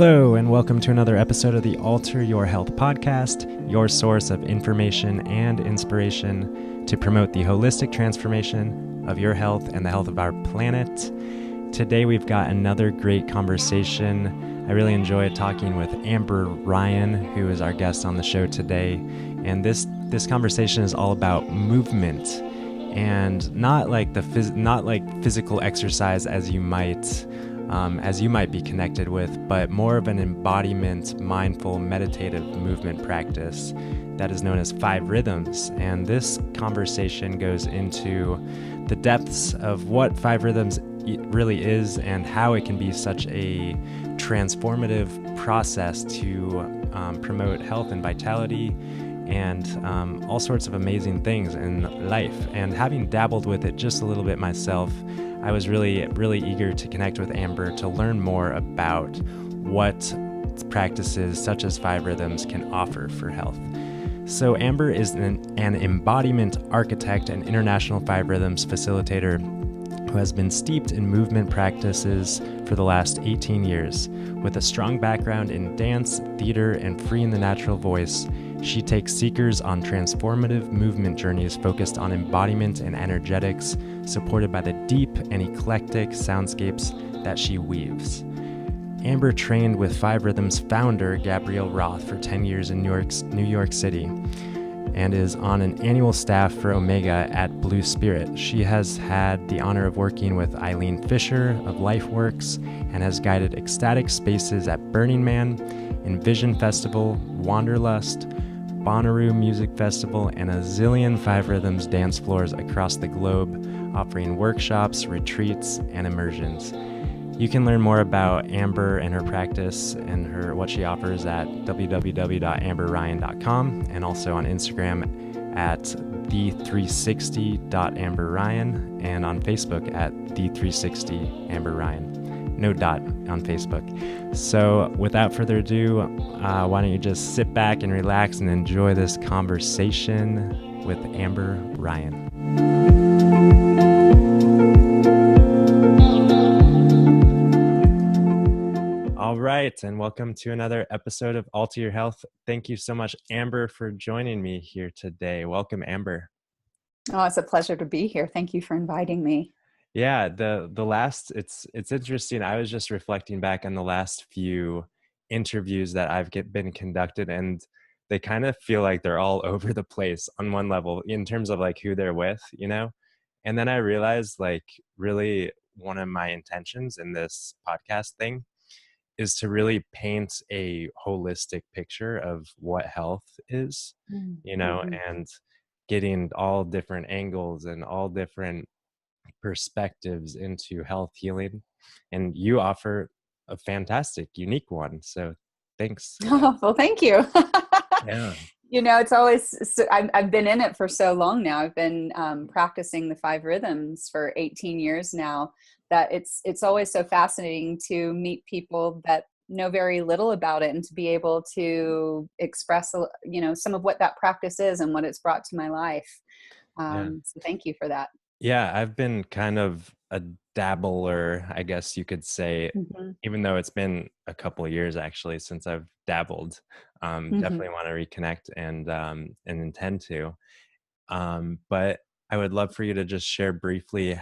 Hello, and welcome to another episode of the Alter Your Health podcast, your source of information and inspiration to promote the holistic transformation of your health and the health of our planet. Today, we've got another great conversation. I really enjoyed talking with Amber Ryan, who is our guest on the show today. And this conversation is all about movement, and not like physical exercise as you might be connected with, but more of an embodiment, mindful, meditative movement practice that is known as 5 rhythms. And this conversation goes into the depths of what 5 rhythms really is and how it can be such a transformative process to promote health and vitality and all sorts of amazing things in life. And having dabbled with it just a little bit myself, I was really, really eager to connect with Amber to learn more about what practices such as 5 rhythms can offer for health. So Amber is an embodiment architect and international 5 rhythms facilitator who has been steeped in movement practices for the last 18 years. With a strong background in dance, theater, and freeing the natural voice, she takes seekers on transformative movement journeys focused on embodiment and energetics, supported by the deep and eclectic soundscapes that she weaves. Amber trained with 5 Rhythms founder Gabrielle Roth for 10 years in New York City and is on an annual staff for Omega at Blue Spirit. She has had the honor of working with Eileen Fisher of LifeWorks and has guided ecstatic spaces at Burning Man, Envision Festival, Wanderlust, Bonnaroo Music Festival, and a zillion 5 Rhythms dance floors across the globe, offering workshops, retreats, and immersions. You can learn more about Amber and her practice and what she offers at www.amberryan.com, and also on Instagram at the360.amberryan and on Facebook at the360amberryan. No dot on Facebook. So without further ado, why don't you just sit back and relax and enjoy this conversation with Amber Ryan. All right, and welcome to another episode of Alter Your Health. Thank you so much, Amber, for joining me here today. Welcome, Amber. Oh, it's a pleasure to be here. Thank you for inviting me. Yeah, the last, it's interesting. I was just reflecting back on the last few interviews that I've been conducted, and they kind of feel like they're all over the place on one level in terms of like who they're with, you know? And then I realized like really one of my intentions in this podcast thing is to really paint a holistic picture of what health is, you know, and getting all different angles and all different perspectives into health healing. And you offer a fantastic, unique one. So thanks. Oh, well, thank you. Yeah. You know, it's always, I've been in it for so long now. I've been practicing the 5 rhythms for 18 years now, that it's always so fascinating to meet people that know very little about it and to be able to express, you know, some of what that practice is and what it's brought to my life. So thank you for that. Yeah, I've been kind of a dabbler, I guess you could say, even though it's been a couple of years actually since I've dabbled. Definitely want to reconnect and intend to. But I would love for you to just share briefly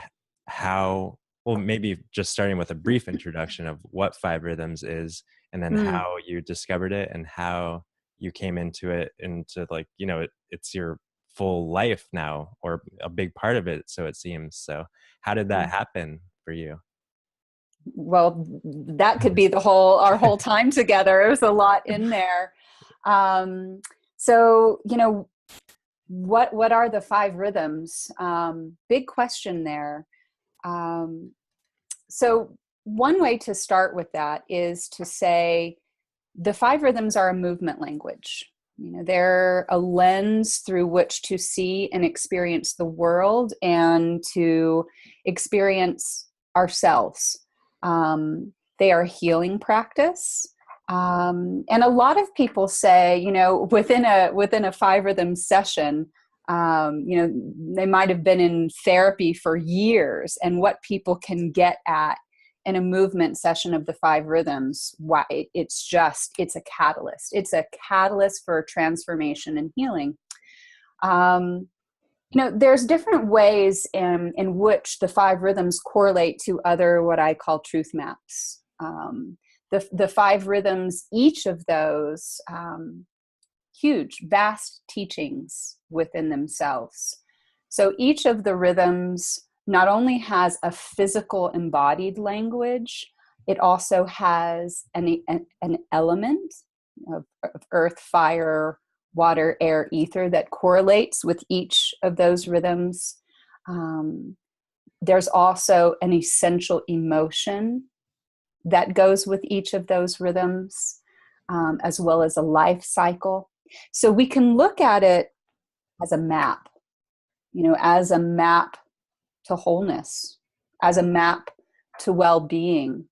maybe just starting with a brief introduction of what 5 Rhythms is, and then how you discovered it and how you came into it, into like, you know, it's your full life now, or a big part of it, so it seems. So how did that happen for you? Well, that could be our whole time together. There's a lot in there. So, you know, what are the 5 rhythms? Big question there. So one way to start with that is to say the 5 rhythms are a movement language. You know, they're a lens through which to see and experience the world and to experience ourselves. They are a healing practice. And a lot of people say, you know, within a 5 rhythm session, you know, they might have been in therapy for years, and what people can get at in a movement session of the 5 rhythms, why it's a catalyst. It's a catalyst for transformation and healing. There's different ways in which the 5 rhythms correlate to other, what I call truth maps. The 5 rhythms, each of those, huge, vast teachings within themselves. So each of the rhythms not only has a physical embodied language, it also has an element of earth, fire, water, air, ether that correlates with each of those rhythms. There's also an essential emotion that goes with each of those rhythms, as well as a life cycle. So we can look at it as a map, as a map to wholeness, as a map to well-being.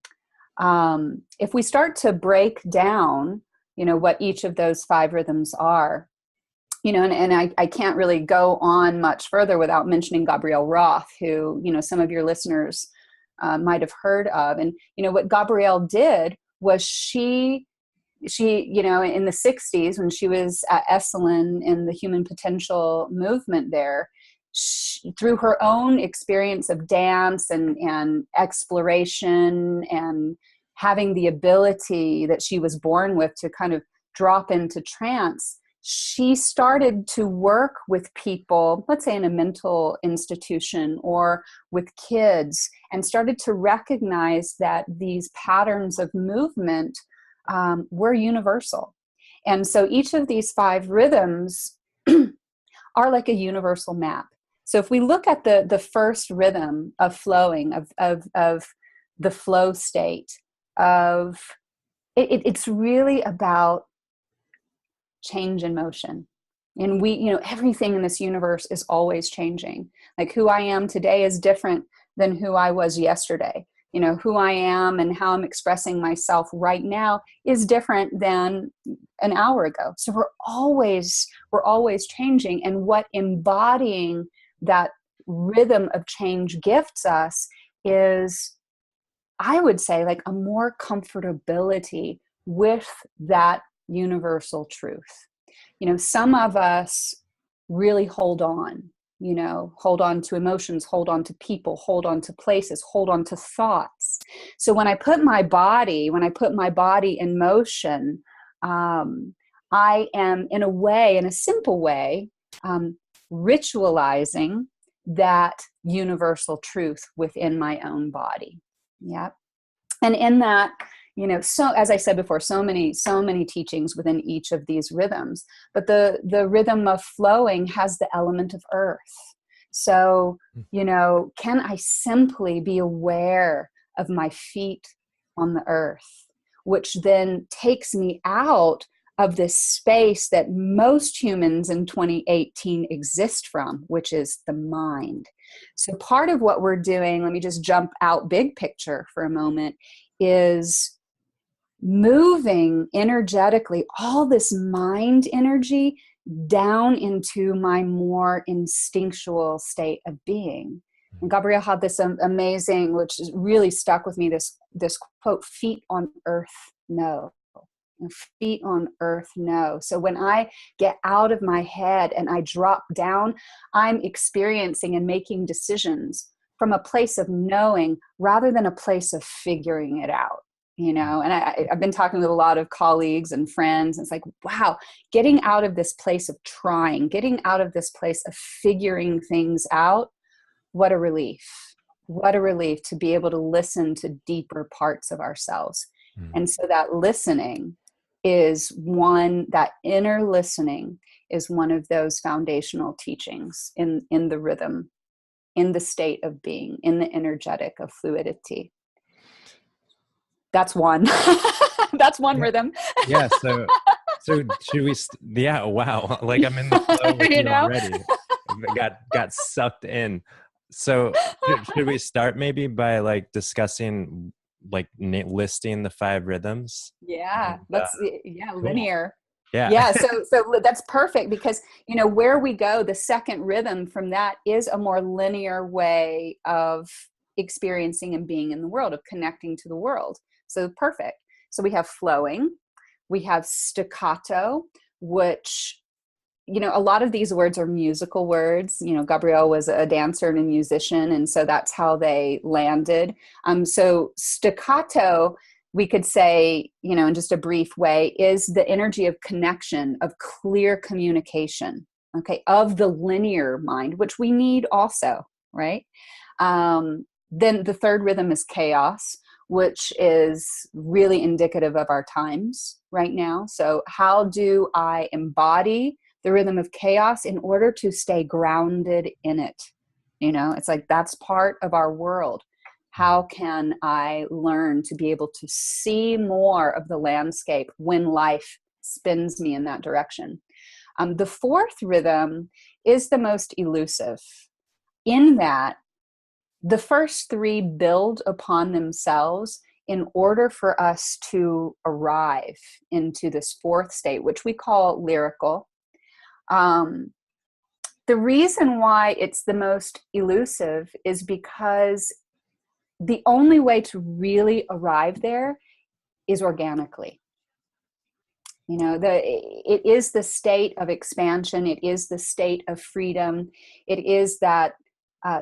If we start to break down, what each of those 5 rhythms are, and I can't really go on much further without mentioning Gabrielle Roth, who, some of your listeners might have heard of. And, what Gabrielle did was she, in the 60s, when she was at Esalen in the human potential movement there, through her own experience of dance and exploration and having the ability that she was born with to kind of drop into trance, she started to work with people, let's say in a mental institution or with kids, and started to recognize that these patterns of movement were universal. And so each of these 5 rhythms are like a universal map. So if we look at the first rhythm of flowing, of the flow state, it's really about change and motion. And everything in this universe is always changing. Like who I am today is different than who I was yesterday. Who I am and how I'm expressing myself right now is different than an hour ago. So we're always changing. And what embodying that rhythm of change gifts us is, I would say, like a more comfortability with that universal truth. Some of us really hold on to emotions, hold on to people, hold on to places, hold on to thoughts. So when I put my body in motion, I am in a simple way, ritualizing that universal truth within my own body. Yeah. And in that, so as I said before, so many teachings within each of these rhythms, but the rhythm of flowing has the element of earth. So, can I simply be aware of my feet on the earth, which then takes me out of this space that most humans in 2018 exist from, which is the mind. So part of what we're doing, let me just jump out big picture for a moment, is moving energetically all this mind energy down into my more instinctual state of being. And Gabrielle had this amazing, which really stuck with me, this quote, "Feet on earth, no." Feet on earth, no. So when I get out of my head and I drop down, I'm experiencing and making decisions from a place of knowing rather than a place of figuring it out. And I've been talking with a lot of colleagues and friends, and it's like, wow, getting out of this place of trying, getting out of this place of figuring things out, what a relief. What a relief to be able to listen to deeper parts of ourselves. And so that listening that inner listening is one of those foundational teachings in the rhythm, in the state of being, in the energetic of fluidity. That's one. That's one rhythm. Yeah. So should we? Yeah. Wow. Like I'm in the flow with you already. Got sucked in. So should we start maybe by like discussing, like listing the 5 rhythms? Yeah. Cool. Linear. Yeah. Yeah. So that's perfect because, where we go, the second rhythm from that is a more linear way of experiencing and being in the world, of connecting to the world. So perfect. So we have flowing, we have staccato, which, a lot of these words are musical words. Gabrielle was a dancer and a musician, and so that's how they landed. So staccato, we could say, in just a brief way, is the energy of connection, of clear communication, okay, of the linear mind, which we need also, right? Then the third rhythm is chaos, which is really indicative of our times right now. So how do I embody the rhythm of chaos in order to stay grounded in it? It's like, that's part of our world. How can I learn to be able to see more of the landscape when life spins me in that direction? The fourth rhythm is the most elusive, in that the first three build upon themselves in order for us to arrive into this fourth state, which we call lyrical. The reason why it's the most elusive is because the only way to really arrive there is organically. It is the state of expansion. It is the state of freedom. It is that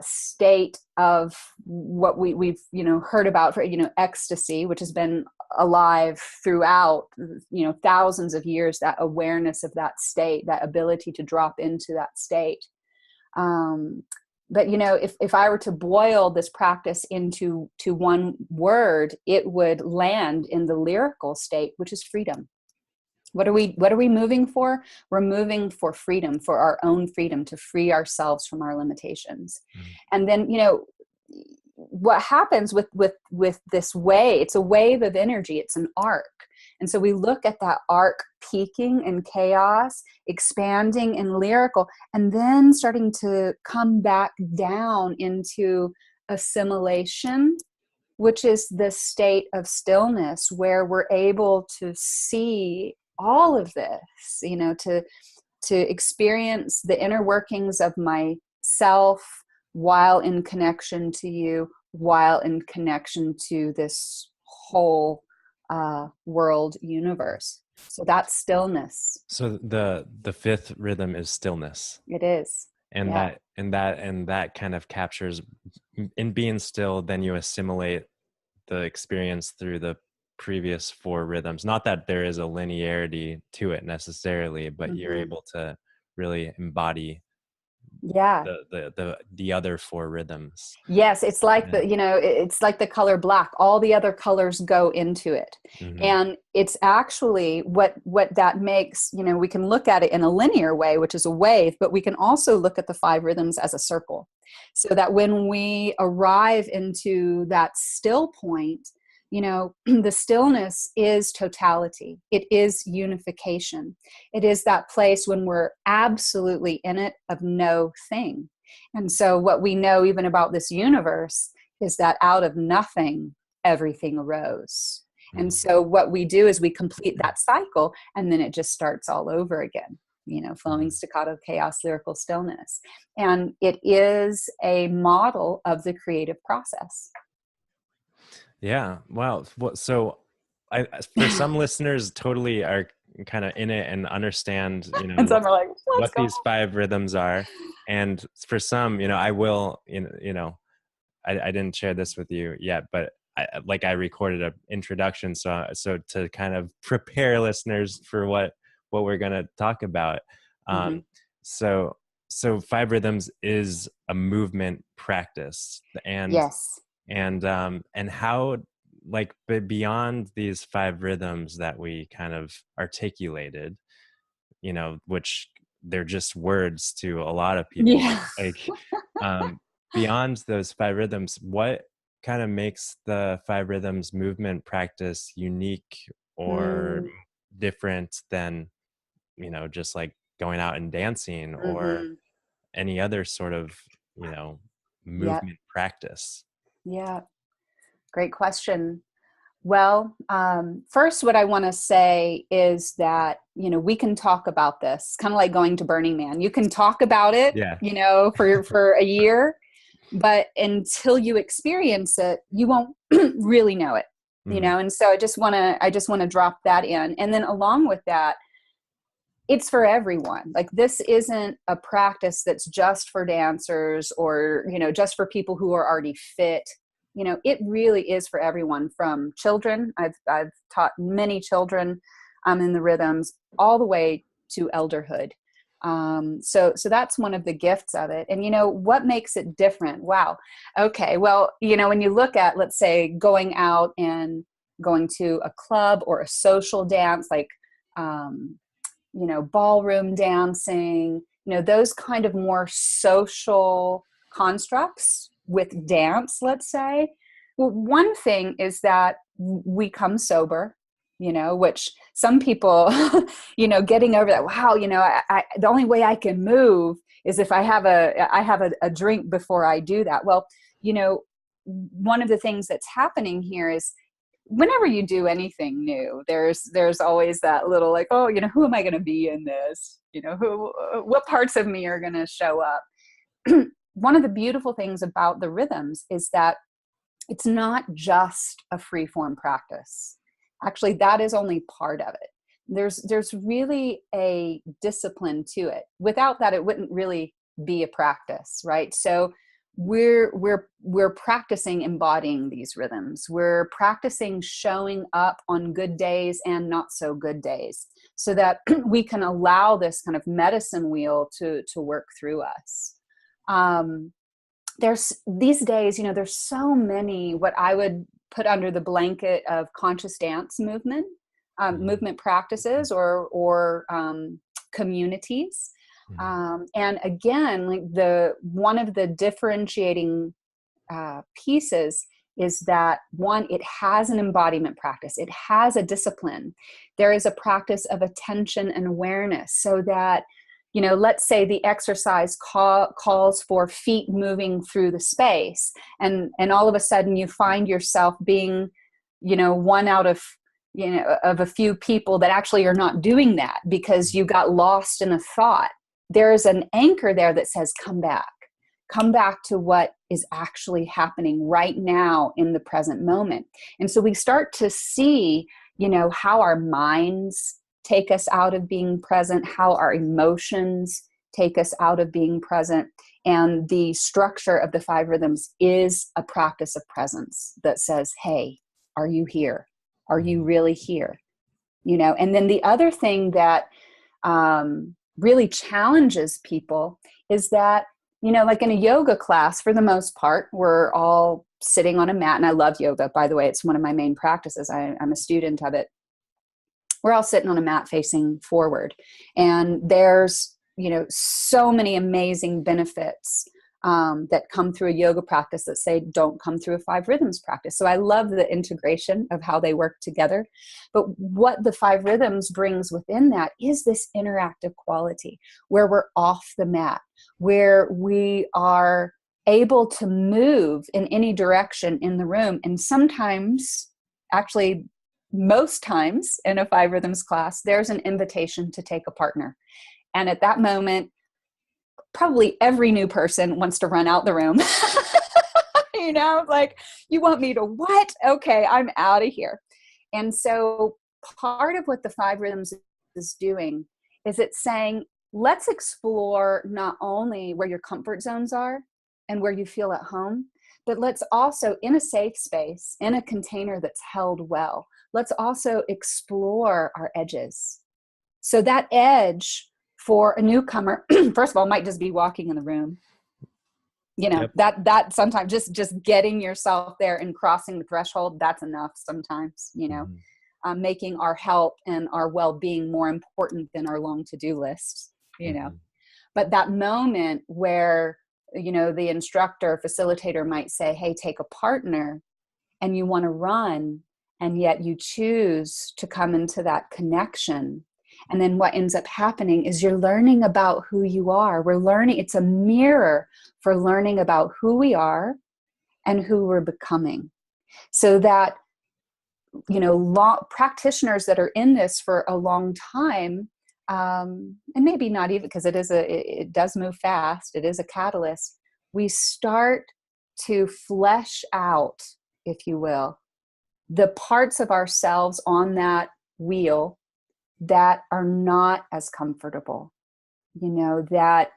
state of what we've heard about for ecstasy, which has been alive throughout thousands of years. That awareness of that state, that ability to drop into that state. But if I were to boil this practice into one word, it would land in the lyrical state, which is freedom. What are we moving for? We're moving for freedom, for our own freedom, to free ourselves from our limitations. And then, what happens with this wave, it's a wave of energy, it's an arc. And so we look at that arc peaking in chaos, expanding in lyrical, and then starting to come back down into assimilation, which is the state of stillness, where we're able to see all of this, to experience the inner workings of myself while in connection to you, while in connection to this whole world universe. So that's stillness. So the fifth rhythm is stillness. It is. And yeah. that kind of captures, in being still, then you assimilate the experience through the previous four rhythms. Not that there is a linearity to it necessarily, but you're able to really embody the other four rhythms. Yes, it's like it's like the color black. All the other colors go into it. And it's actually what that makes, we can look at it in a linear way, which is a wave, but we can also look at the five rhythms as a circle. So that when we arrive into that still point, the stillness is totality. It is unification. It is that place when we're absolutely in it of no thing. And so what we know even about this universe is that out of nothing, everything arose. And so what we do is we complete that cycle, and then it just starts all over again, flowing staccato, chaos, lyrical stillness. And it is a model of the creative process. Yeah. Wow. So for some listeners totally are kind of in it and understand, and some are like, what these five rhythms are. And for some, I will, I didn't share this with you yet, but I recorded an introduction. So to kind of prepare listeners for what we're going to talk about. So five rhythms is a movement practice, and yes. And how, beyond these five rhythms that we kind of articulated, which they're just words to a lot of people, beyond those five rhythms, what kind of makes the five rhythms movement practice unique or different than, just like going out and dancing or any other sort of, movement practice? Yeah. Great question. Well, first, what I want to say is that, we can talk about this, kind of like going to Burning Man. You can talk about it, for a year, but until you experience it, you won't really know it, you know? And so I just want to drop that in. And then along with that, it's for everyone. Like, this isn't a practice that's just for dancers or, you know, just for people who are already fit. You know, it really is for everyone, from children. I've taught many children in the rhythms, all the way to elderhood. So that's one of the gifts of it. And, you know, what makes it different? Wow. Okay. Well, you know, when you look at, let's say, going out and going to a club or a social dance, like, you know, ballroom dancing, you know, those kind of more social constructs with dance, let's say. Well, one thing is that we come sober, you know, which some people, you know, getting over that, wow, you know, the only way I can move is if I have a drink before I do that. Well, you know, one of the things that's happening here is, whenever you do anything new, there's always that little, like, oh, you know, who am I going to be in this? You know, what parts of me are going to show up? One of the beautiful things about the rhythms is that it's not just a free form practice. Actually, that is only part of it. There's really a discipline to it. Without that, it wouldn't really be a practice, right? So we're practicing embodying these rhythms. We're practicing showing up on good days and not so good days, so that we can allow this kind of medicine wheel to work through us. There's these days, you know, there's so many, what I would put under the blanket of conscious dance movement, movement practices or communities. And again, like, one of the differentiating pieces is that, one, it has an embodiment practice. It has a discipline. There is a practice of attention and awareness, so that, you know, let's say the exercise calls for feet moving through the space, and all of a sudden you find yourself being, you know, one out of, you know, of a few people that actually are not doing that because you got lost in a thought. There is an anchor there that says, come back to what is actually happening right now in the present moment. And so we start to see, you know, how our minds take us out of being present, how our emotions take us out of being present. And the structure of the 5 rhythms is a practice of presence that says, hey, are you here? Are you really here? You know, and then the other thing that really challenges people is that, you know, like in a yoga class, for the most part, we're all sitting on a mat. And I love yoga, by the way. It's one of my main practices. I'm a student of it. We're all sitting on a mat facing forward. And there's, you know, so many amazing benefits that come through a yoga practice that, say, don't come through a 5 rhythms practice. So I love the integration of how they work together. But what the 5 rhythms brings within that is this interactive quality where we're off the mat, where we are able to move in any direction in the room. And sometimes, actually most times in a 5 rhythms class, there's an invitation to take a partner. And at that moment, probably every new person wants to run out the room. You know, like, you want me to what? Okay, I'm out of here. And so part of what the 5 rhythms is doing is it's saying, let's explore not only where your comfort zones are and where you feel at home, but let's also, in a safe space, in a container that's held well, let's also explore our edges. So that edge for a newcomer, first of all, might just be walking in the room. You know, yep. that sometimes just getting yourself there and crossing the threshold, that's enough sometimes, you know, making our health and our well-being more important than our long to-do lists, you know. But that moment where, you know, the instructor, facilitator might say, hey, take a partner, and you want to run, and yet you choose to come into that connection. And then what ends up happening is you're learning about who you are. We're learning, it's a mirror for learning about who we are and who we're becoming. So that, you know, practitioners that are in this for a long time, and maybe not even, because it does move fast, it is a catalyst. We start to flesh out, if you will, the parts of ourselves on that wheel that are not as comfortable, that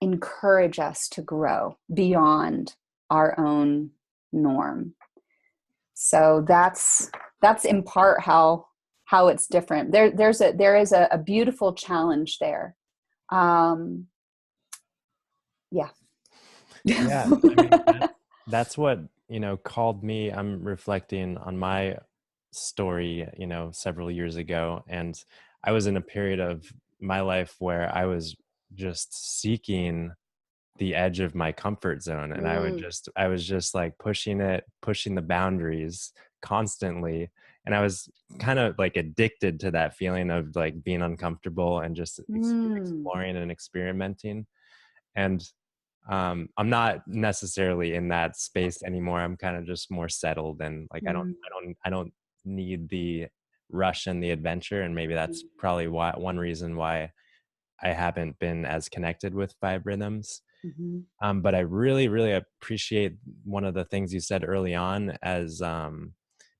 encourage us to grow beyond our own norm. So that's in part how it's different. There is a beautiful challenge there. Yeah. Yeah. I mean, that's what, called me. I'm reflecting on my story, several years ago. And I was in a period of my life where I was just seeking the edge of my comfort zone. And I was just like pushing the boundaries constantly. And I was kind of like addicted to that feeling of like being uncomfortable and just exploring and experimenting. And I'm not necessarily in that space anymore. I'm kind of just more settled, and like I don't need the rush and the adventure. And maybe that's probably one reason why I haven't been as connected with Five Rhythms. But I really, really appreciate one of the things you said early on as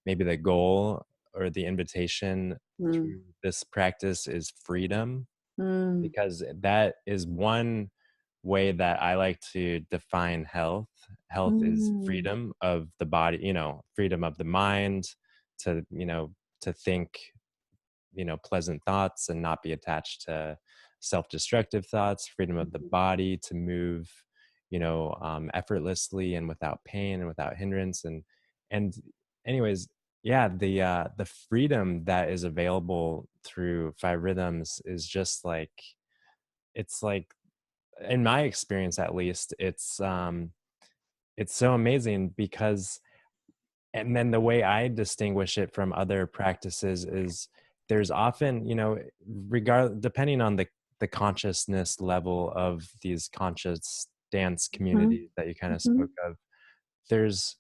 maybe the goal or the invitation through this practice is freedom, because that is one way that I like to define health. Health is freedom of the body, freedom of the mind to, to think, pleasant thoughts and not be attached to self-destructive thoughts, freedom of the body to move, effortlessly and without pain and without hindrance. And anyways, yeah, the freedom that is available through Five Rhythms is just like, it's like, in my experience at least, it's so amazing because, and then the way I distinguish it from other practices is there's often, depending on the consciousness level of these conscious dance communities that you kind of spoke of, there's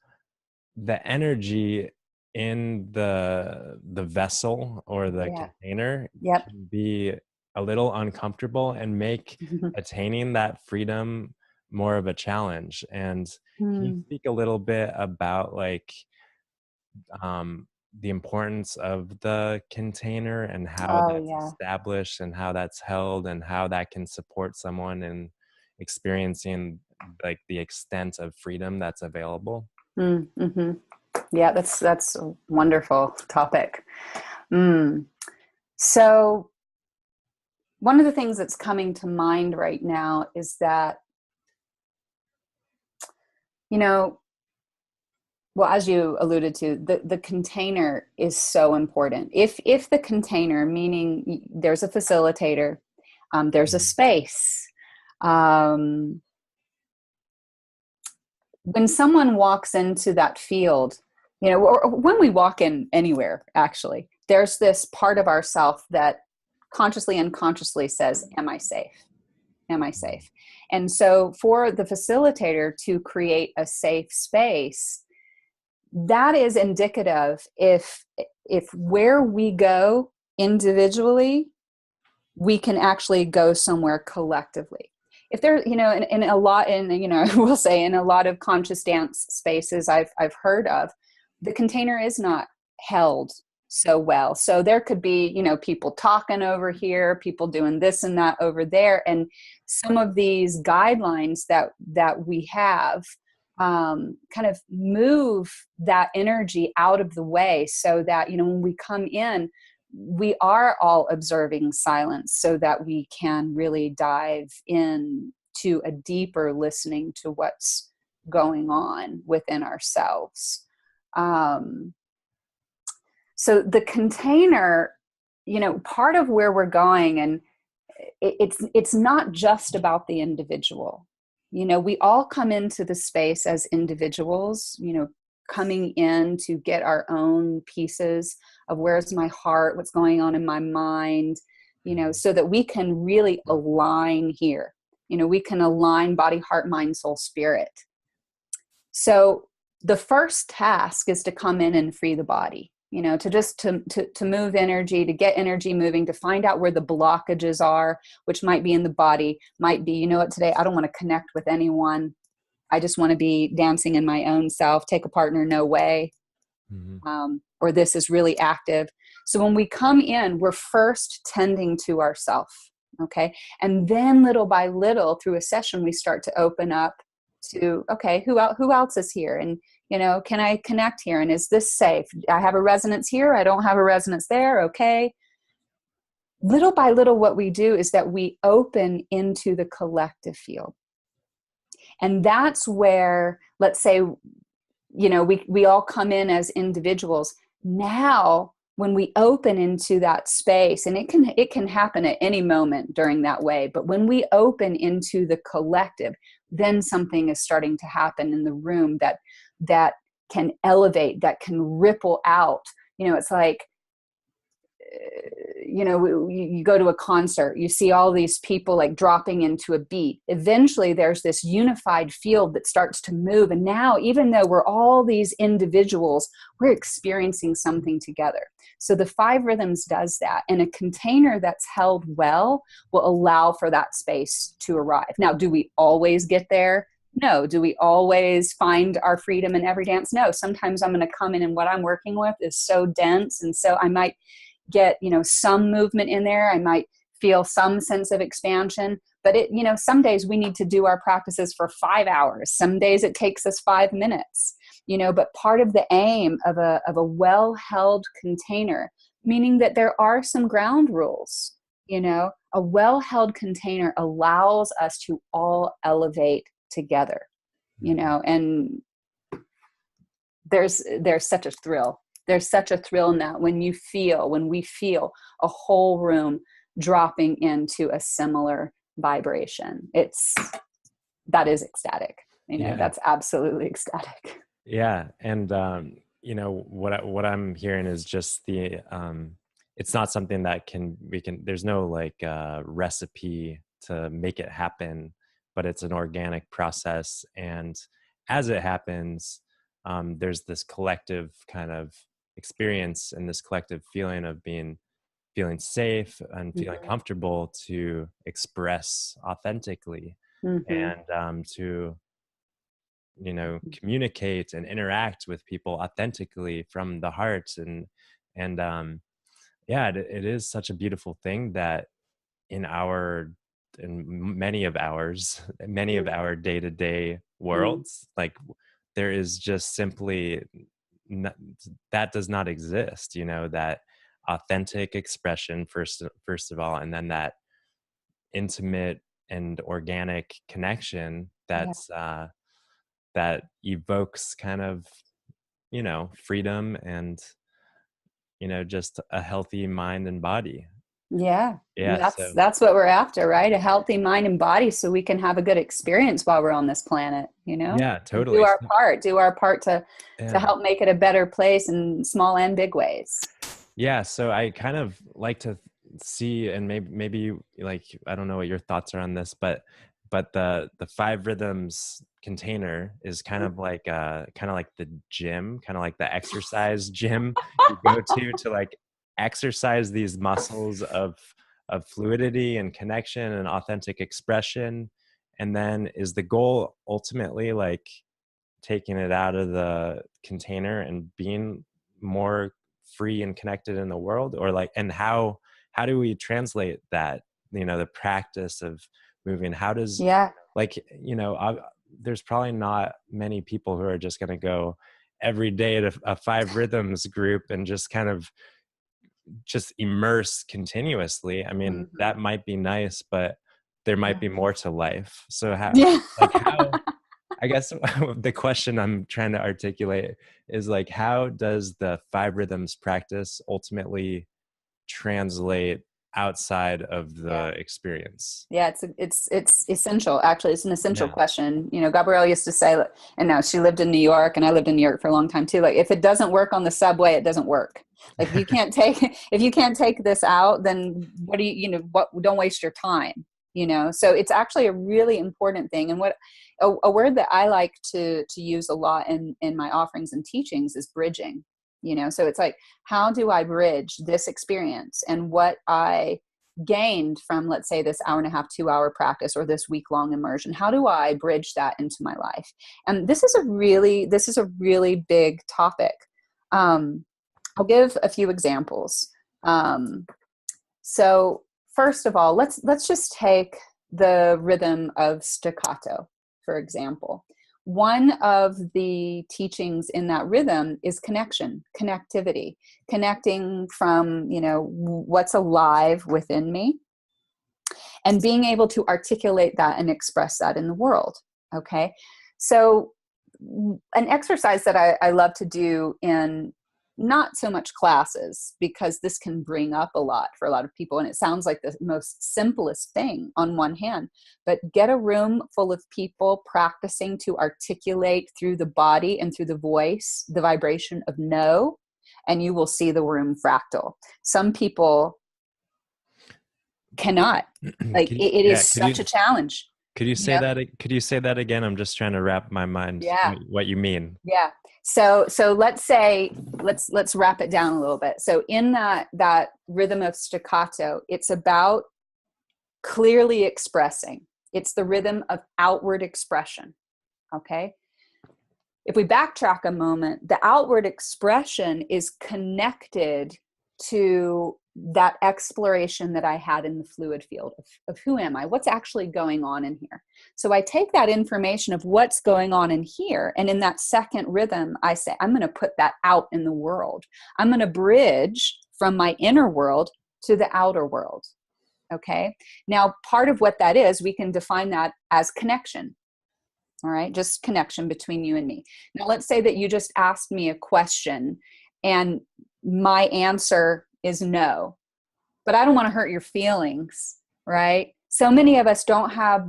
the energy in the vessel or the container can be a little uncomfortable and make attaining that freedom more of a challenge. And can you speak a little bit about like the importance of the container and how that's established and how that's held and how that can support someone in experiencing like the extent of freedom that's available? Yeah, that's a wonderful topic. So one of the things that's coming to mind right now is that, well, as you alluded to, the container is so important. If the container, meaning there's a facilitator, there's a space. When someone walks into that field, or when we walk in anywhere, actually, there's this part of ourself that consciously and unconsciously says, am I safe? Am I safe? And so for the facilitator to create a safe space, that is indicative if where we go individually, we can actually go somewhere collectively. If there, in a lot, I will say in a lot of conscious dance spaces I've heard of, the container is not held so well. So there could be, people talking over here, people doing this and that over there. And some of these guidelines that we have kind of move that energy out of the way so that, when we come in, we are all observing silence so that we can really dive in to a deeper listening to what's going on within ourselves. So the container, part of where we're going, and it's not just about the individual. We all come into the space as individuals, coming in to get our own pieces of where's my heart, what's going on in my mind, so that we can really align here. We can align body, heart, mind, soul, spirit. So the first task is to come in and free the body, to move energy, to get energy moving, to find out where the blockages are, which might be in the body, might be, today I don't want to connect with anyone. I just want to be dancing in my own self, take a partner, no way. Or this is really active. So when we come in, we're first tending to ourself. Okay. And then little by little through a session, we start to open up to, okay, who else is here? And, can I connect here? And is this safe? I have a resonance here. I don't have a resonance there. Okay. Little by little, what we do is that we open into the collective field. And that's where, let's say, we all come in as individuals. Now, when we open into that space, and it can happen at any moment during that way, but when we open into the collective, then something is starting to happen in the room that can elevate, that can ripple out. It's like, you go to a concert, you see all these people like dropping into a beat. Eventually there's this unified field that starts to move. And now, even though we're all these individuals, we're experiencing something together. So the 5 rhythms does that. And a container that's held well will allow for that space to arrive. Now, do we always get there? No. Do we always find our freedom in every dance? No. Sometimes I'm going to come in and what I'm working with is so dense. And so I might get, some movement in there. I might feel some sense of expansion, but some days we need to do our practices for 5 hours. Some days it takes us 5 minutes, but part of the aim of a well-held container, meaning that there are some ground rules, a well-held container allows us to all elevate together, and there's such a thrill. There's such a thrill in that when we feel a whole room dropping into a similar vibration. That is ecstatic. That's absolutely ecstatic. Yeah. And, what I'm hearing is just it's not something that there's no recipe to make it happen, but it's an organic process. And as it happens, there's this collective kind of experience and this collective feeling of feeling safe and feeling comfortable to express authentically and to communicate and interact with people authentically from the heart. And it is such a beautiful thing that in many of our day-to-day worlds, like there is just simply that does not exist, that authentic expression first of all, and then that intimate and organic connection that evokes kind of freedom and just a healthy mind and body. That's what we're after, right? A healthy mind and body, so we can have a good experience while we're on this planet. Totally. Do our part to help make it a better place in small and big ways. So I kind of like to see, and maybe like, I don't know what your thoughts are on this, but the 5 rhythms container is kind of like the gym, kind of like the exercise gym you go to like exercise these muscles of fluidity and connection and authentic expression. And then is the goal ultimately like taking it out of the container and being more free and connected in the world? Or like, and how do we translate that, the practice of moving? How does there's probably not many people who are just going to go every day to a 5 rhythms group and just kind of just immerse continuously. I mean, that might be nice, but there might be more to life. So how I guess the question I'm trying to articulate is like, how does the 5 rhythms practice ultimately translate outside of the experience? It's essential. Actually, it's an essential question. Gabrielle used to say, and now she lived in New York, and I lived in New York for a long time too. Like, if it doesn't work on the subway, it doesn't work. Like, if you can't take this out, then what do don't waste your time. So it's actually a really important thing. And what a word that I like to use a lot in my offerings and teachings is bridging. So it's like, how do I bridge this experience and what I gained from, let's say, this hour and a half, 2 hour practice or this week-long immersion? How do I bridge that into my life? And this is a really big topic. I'll give a few examples. So first of all, let's just take the rhythm of staccato, for example. One of the teachings in that rhythm is connectivity, connecting from, what's alive within me and being able to articulate that and express that in the world. Okay. So an exercise that I love to do in not so much classes, because this can bring up a lot for a lot of people. And it sounds like the most simplest thing on one hand, but get a room full of people practicing to articulate through the body and through the voice, the vibration of no, and you will see the room fractal. Some people cannot, like it is such a challenge. Could you say that? Could you say that again? I'm just trying to wrap my mind what you mean. Yeah. So let's say, let's wrap it down a little bit. So in that rhythm of staccato, it's about clearly expressing. It's the rhythm of outward expression. Okay. If we backtrack a moment, the outward expression is connected to that exploration that I had in the fluid field of who am I? What's actually going on in here? So I take that information of what's going on in here, and in that second rhythm, I say, I'm going to put that out in the world. I'm going to bridge from my inner world to the outer world. Okay. Now, part of what that is, we can define that as connection. All right. Just connection between you and me. Now, let's say that you just asked me a question and my answer is no, but I don't want to hurt your feelings, right? So many of us don't have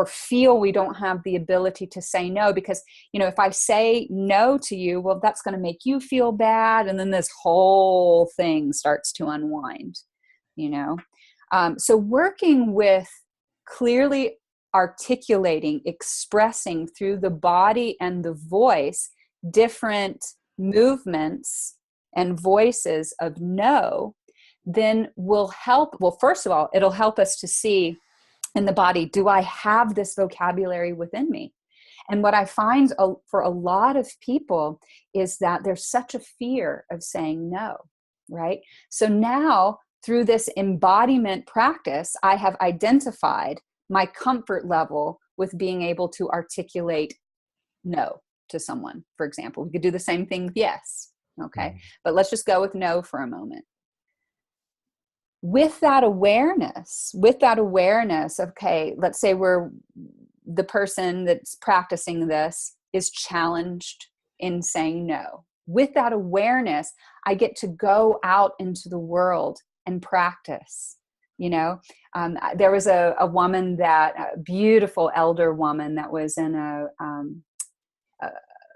feel we don't have the ability to say no, because, if I say no to you, well, that's going to make you feel bad. And then this whole thing starts to unwind, So working with clearly articulating, expressing through the body and the voice, different movements and voices of no, then will help. Well, first of all, it'll help us to see in the body, do I have this vocabulary within me? And what I find for a lot of people is that there's such a fear of saying no, right? So now through this embodiment practice, I have identified my comfort level with being able to articulate no to someone, for example. We could do the same thing with yes. Okay. But let's just go with no for a moment. With that awareness, okay, let's say the person that's practicing this is challenged in saying no. With that awareness, I get to go out into the world and practice. There was a woman a beautiful elder woman that was in a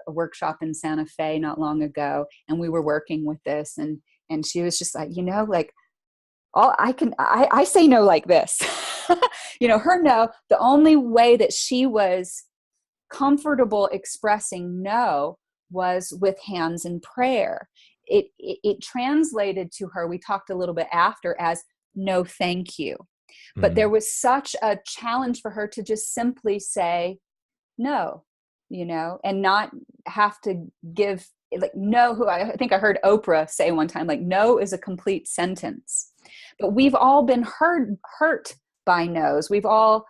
workshop in Santa Fe not long ago, and we were working with this, and she was just like, I say no like this. Her no, the only way that she was comfortable expressing no was with hands in prayer. It translated to her, we talked a little bit after, as no thank you. But there was such a challenge for her to just simply say no, and not have to give like no, who I think I heard Oprah say one time, like no is a complete sentence. But we've all been hurt by no's. We've all,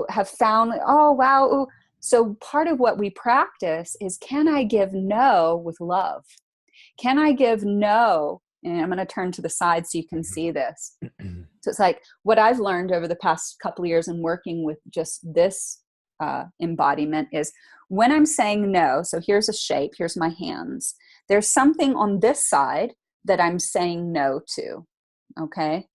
have found, oh, wow. Ooh. So part of what we practice is, can I give no with love? Can I give no? And I'm going to turn to the side so you can see this. So it's like what I've learned over the past couple of years in working with just this embodiment is when I'm saying no, so here's a shape, here's my hands. There's something on this side that I'm saying no to. Okay.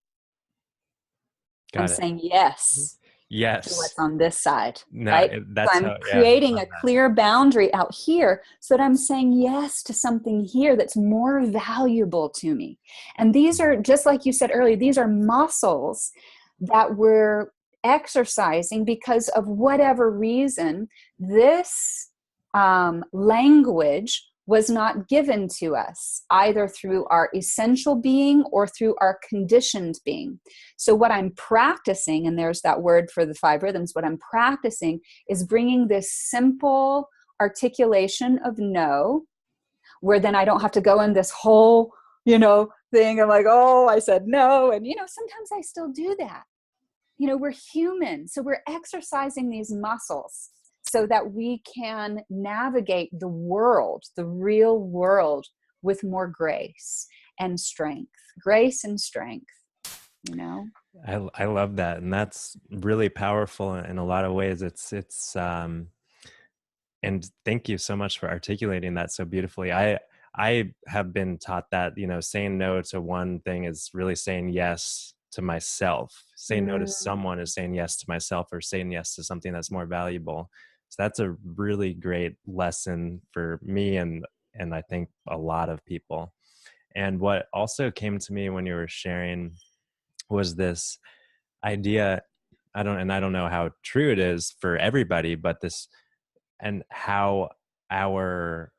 I'm saying yes. Yes. To what's on this side. No, right? that's so I'm creating a clear boundary out here so that I'm saying yes to something here that's more valuable to me. And these are, just like you said earlier, these are muscles that we're exercising because of whatever reason, this language was not given to us either through our essential being or through our conditioned being. So what I'm practicing, and there's that word for the 5 rhythms, what I'm practicing is bringing this simple articulation of no, where then I don't have to go in this whole, thing. I'm like, oh, I said no. And, sometimes I still do that. We're human. So we're exercising these muscles so that we can navigate the world, the real world, with more grace and strength. Grace and strength, I love that. And that's really powerful in a lot of ways. And thank you so much for articulating that so beautifully. I have been taught that, saying no to one thing is really saying yes to myself. Saying no to someone is saying yes to myself, or saying yes to something that's more valuable. So that's a really great lesson for me, and I think a lot of people. And what also came to me when you were sharing was this idea, I don't know how true it is for everybody, but this, and how our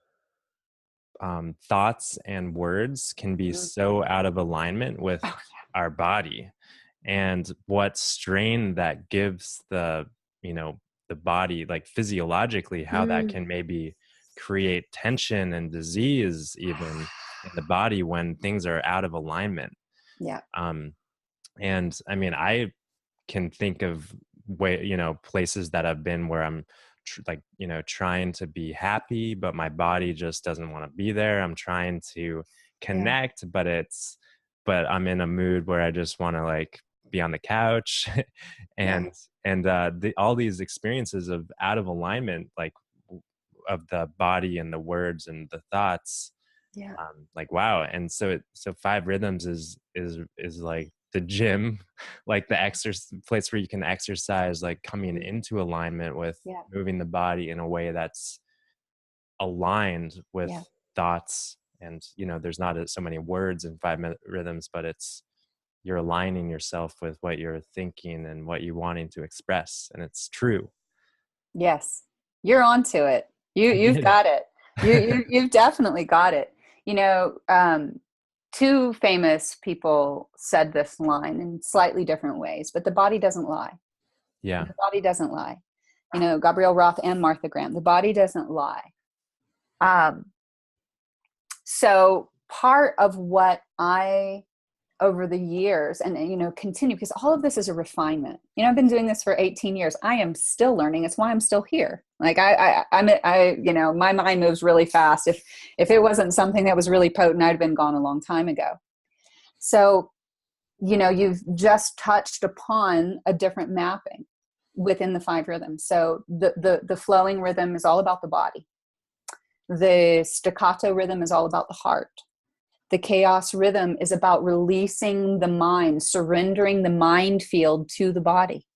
thoughts and words can be so out of alignment with our body, and what strain that gives the body, like physiologically, how that can maybe create tension and disease even in the body when things are out of alignment. Yeah. And I mean, I can think of places that I've been where I'm trying to be happy, but my body just doesn't want to be there. I'm trying to connect, but I'm in a mood where I just want to be on the couch. and all these experiences of out of alignment, of the body and the words and the thoughts. Wow. And so 5 rhythms is like the gym, like the exercise place where you can exercise, coming into alignment with moving the body in a way that's aligned with thoughts. And there's not so many words in 5 rhythms, but you're aligning yourself with what you're thinking and what you're wanting to express, and it's true. Yes, you're onto it. You've got it. You've definitely got it. 2 famous people said this line in slightly different ways, but the body doesn't lie. Yeah. The body doesn't lie. Gabrielle Roth and Martha Graham, the body doesn't lie. So part of what I, over the years, and continue, because all of this is a refinement. I've been doing this for 18 years. I am still learning. It's why I'm still here. My mind moves really fast. If it wasn't something that was really potent, I'd have been gone a long time ago. So, you've just touched upon a different mapping within the 5 rhythms. So the flowing rhythm is all about the body. The staccato rhythm is all about the heart. The chaos rhythm is about releasing the mind, surrendering the mind field to the body.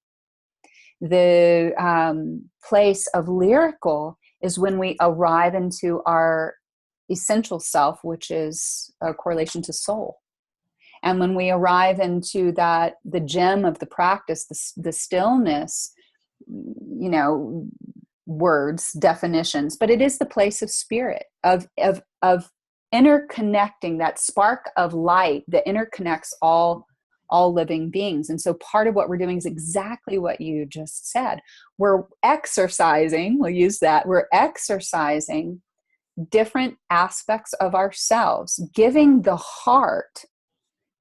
The place of lyrical is when we arrive into our essential self, which is a correlation to soul. And when we arrive into that, the gem of the practice, the stillness, words, definitions, but it is the place of spirit, of interconnecting, that spark of light that interconnects all living beings. And so part of what we're doing is exactly what you just said. We're exercising, we'll use that, we're exercising different aspects of ourselves, giving the heart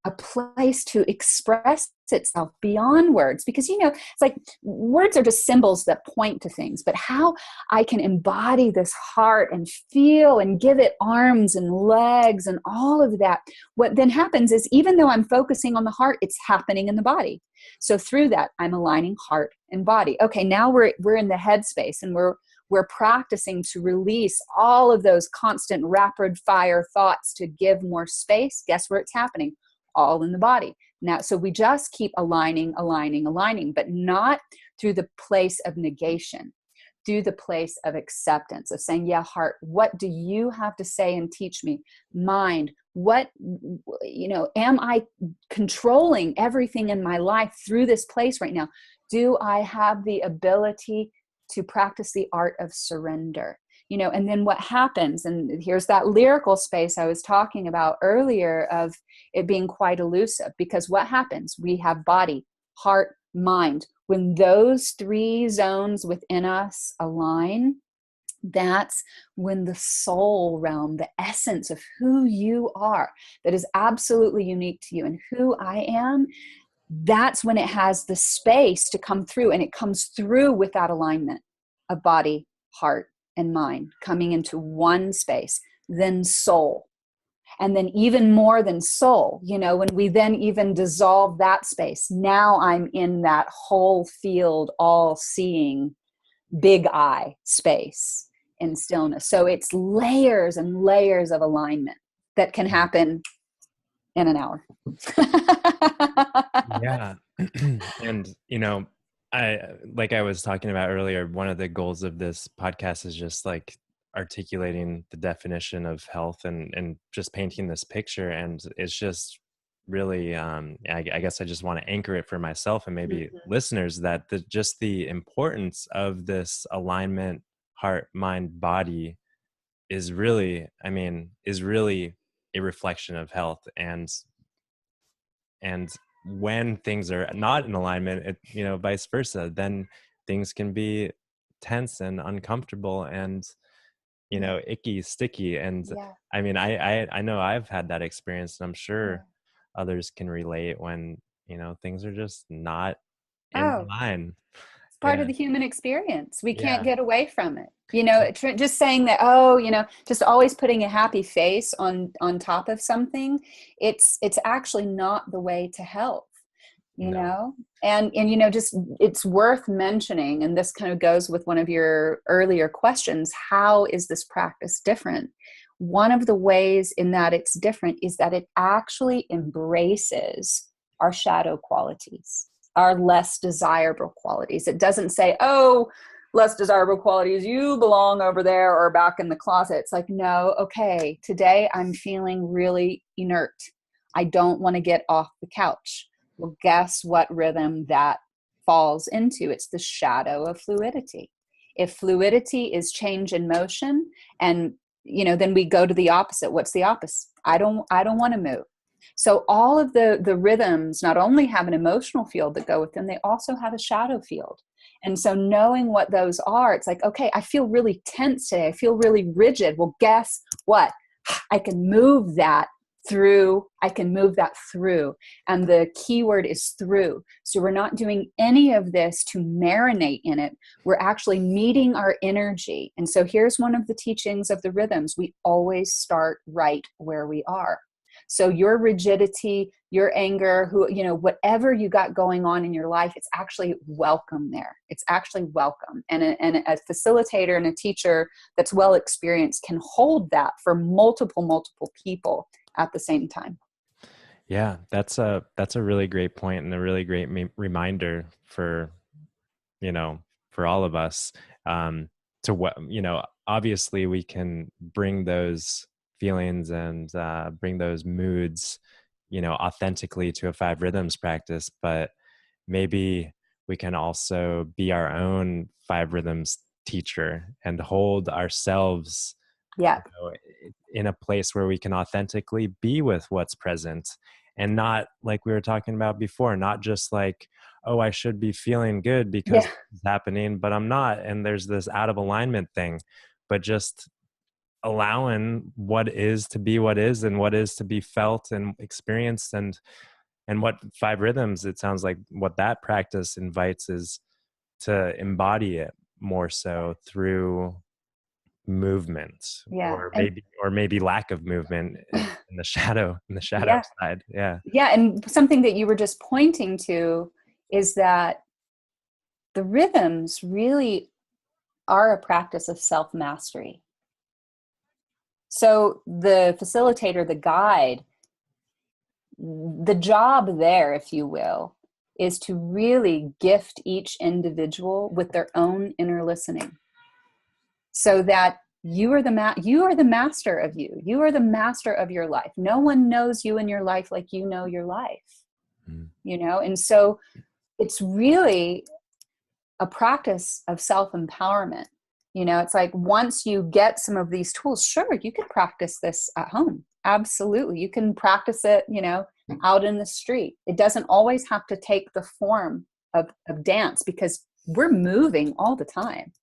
a place to express itself beyond words. Because, it's like words are just symbols that point to things, but how I can embody this heart and feel and give it arms and legs and all of that. What then happens is, even though I'm focusing on the heart, it's happening in the body. So through that, I'm aligning heart and body. Okay, now we're in the headspace, and we're practicing to release all of those constant rapid fire thoughts to give more space. Guess where it's happening? All in the body. Now, so we just keep aligning, but not through the place of negation, through the place of acceptance, of saying, yeah, heart, what do you have to say and teach me? Mind, what, am I controlling everything in my life through this place right now? Do I have the ability to practice the art of surrender? and then what happens, and here's that lyrical space I was talking about earlier of it being quite elusive, because what happens? We have body, heart, mind. When those three zones within us align, that's when the soul realm, the essence of who you are, that is absolutely unique to you and who I am, that's when it has the space to come through. And it comes through with that alignment of body, heart, and mind coming into one space, then soul. And then even more than soul, when we then even dissolve that space, now I'm in that whole field, all seeing, big I space in stillness. So it's layers and layers of alignment that can happen in an hour. Yeah. And, like I was talking about earlier, one of the goals of this podcast is just like articulating the definition of health and just painting this picture. And it's just really, I guess I just want to anchor it for myself and maybe listeners that just the importance of this alignment, heart, mind, body is really a reflection of health. And when things are not in alignment, vice versa, then things can be tense and uncomfortable and icky, sticky. And Yeah. I know I've had that experience, and I'm sure others can relate when things are just not in Oh, line. it's part of the human experience. We can't Yeah. get away from it. Just saying that, just always putting a happy face on top of something, it's actually not the way to health. No. And just, it's worth mentioning, and this kind of goes with one of your earlier questions, how is this practice different? One of the ways in that it's different is that it actually embraces our shadow qualities, our less desirable qualities. It doesn't say, oh, less desirable qualities, you belong over there or back in the closet. It's like, no, okay, today I'm feeling really inert. I don't want to get off the couch. Well, guess what rhythm that falls into? It's the shadow of fluidity. If fluidity is change in motion, and then we go to the opposite. What's the opposite? I don't want to move. So all of the rhythms not only have an emotional field that go with them, they also have a shadow field. And so knowing what those are, it's like, okay, I feel really tense today. I feel really rigid. Well, guess what? I can move that through. And the key word is through. So we're not doing any of this to marinate in it. We're actually meeting our energy. And so here's one of the teachings of the rhythms. We always start right where we are. So your rigidity, your anger, whatever you got going on in your life, it's actually welcome there. It's actually welcome. And a facilitator and a teacher that's well experienced can hold that for multiple people at the same time. Yeah, that's a really great point and a really great reminder for all of us, to what obviously we can bring those feelings and bring those moods authentically to a five rhythms practice, but maybe we can also be our own five rhythms teacher and hold ourselves in a place where we can authentically be with what's present, and not, like we were talking about before, not just like, oh, I should be feeling good because it's happening, but I'm not. And there's this out of alignment thing, but just allowing what is to be what is, and what is to be felt and experienced. And what five rhythms, it sounds like what that practice invites is to embody it more so through movement, or maybe lack of movement in the shadow side. And something that you were just pointing to is that the rhythms really are a practice of self-mastery. So the facilitator, the guide, the job there, if you will, is to really gift each individual with their own inner listening, so that you are the master of you. You are the master of your life. No one knows you and your life like you know your life. And so it's really a practice of self-empowerment It's like once you get some of these tools, sure, you can practice this at home. Absolutely. You can practice it, out in the street. It doesn't always have to take the form of dance, because we're moving all the time.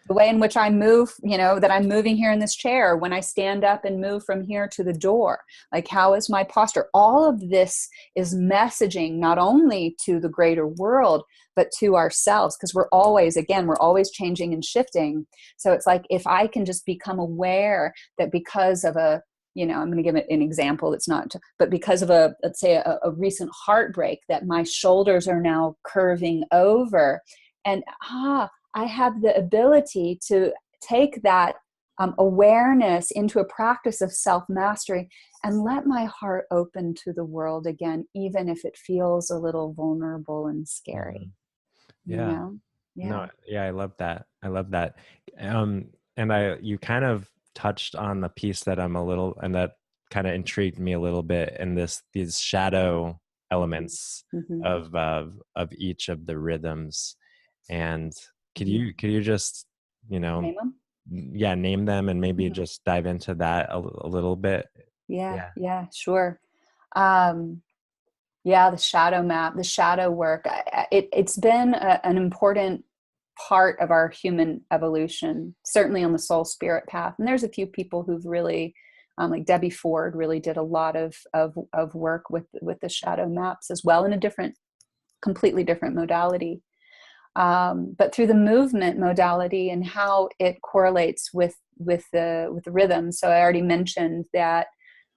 The way in which I move, that I'm moving here in this chair, when I stand up and move from here to the door, like how is my posture? All of this is messaging not only to the greater world, but to ourselves, because we're always changing and shifting. So it's like, if I can just become aware that because of I'm going to give it an example. It's not, but because of let's say a recent heartbreak, that my shoulders are now curving over, and I have the ability to take that awareness into a practice of self-mastery and let my heart open to the world again, even if it feels a little vulnerable and scary. Yeah. Yeah. No, yeah, I love that. And you kind of touched on the piece that and that kind of intrigued me a little bit, in these shadow elements Mm-hmm. of each of the rhythms. And could Mm-hmm. you just, Name them? name them, and maybe Mm-hmm. just dive into that a little bit? Yeah, sure. Um, the shadow map, the shadow work, it's been an important part of our human evolution, certainly on the soul spirit path. And there's a few people who've really, like Debbie Ford really did a lot of work with the shadow maps as well, in a completely different modality. But through the movement modality and how it correlates with the rhythm. So I already mentioned that,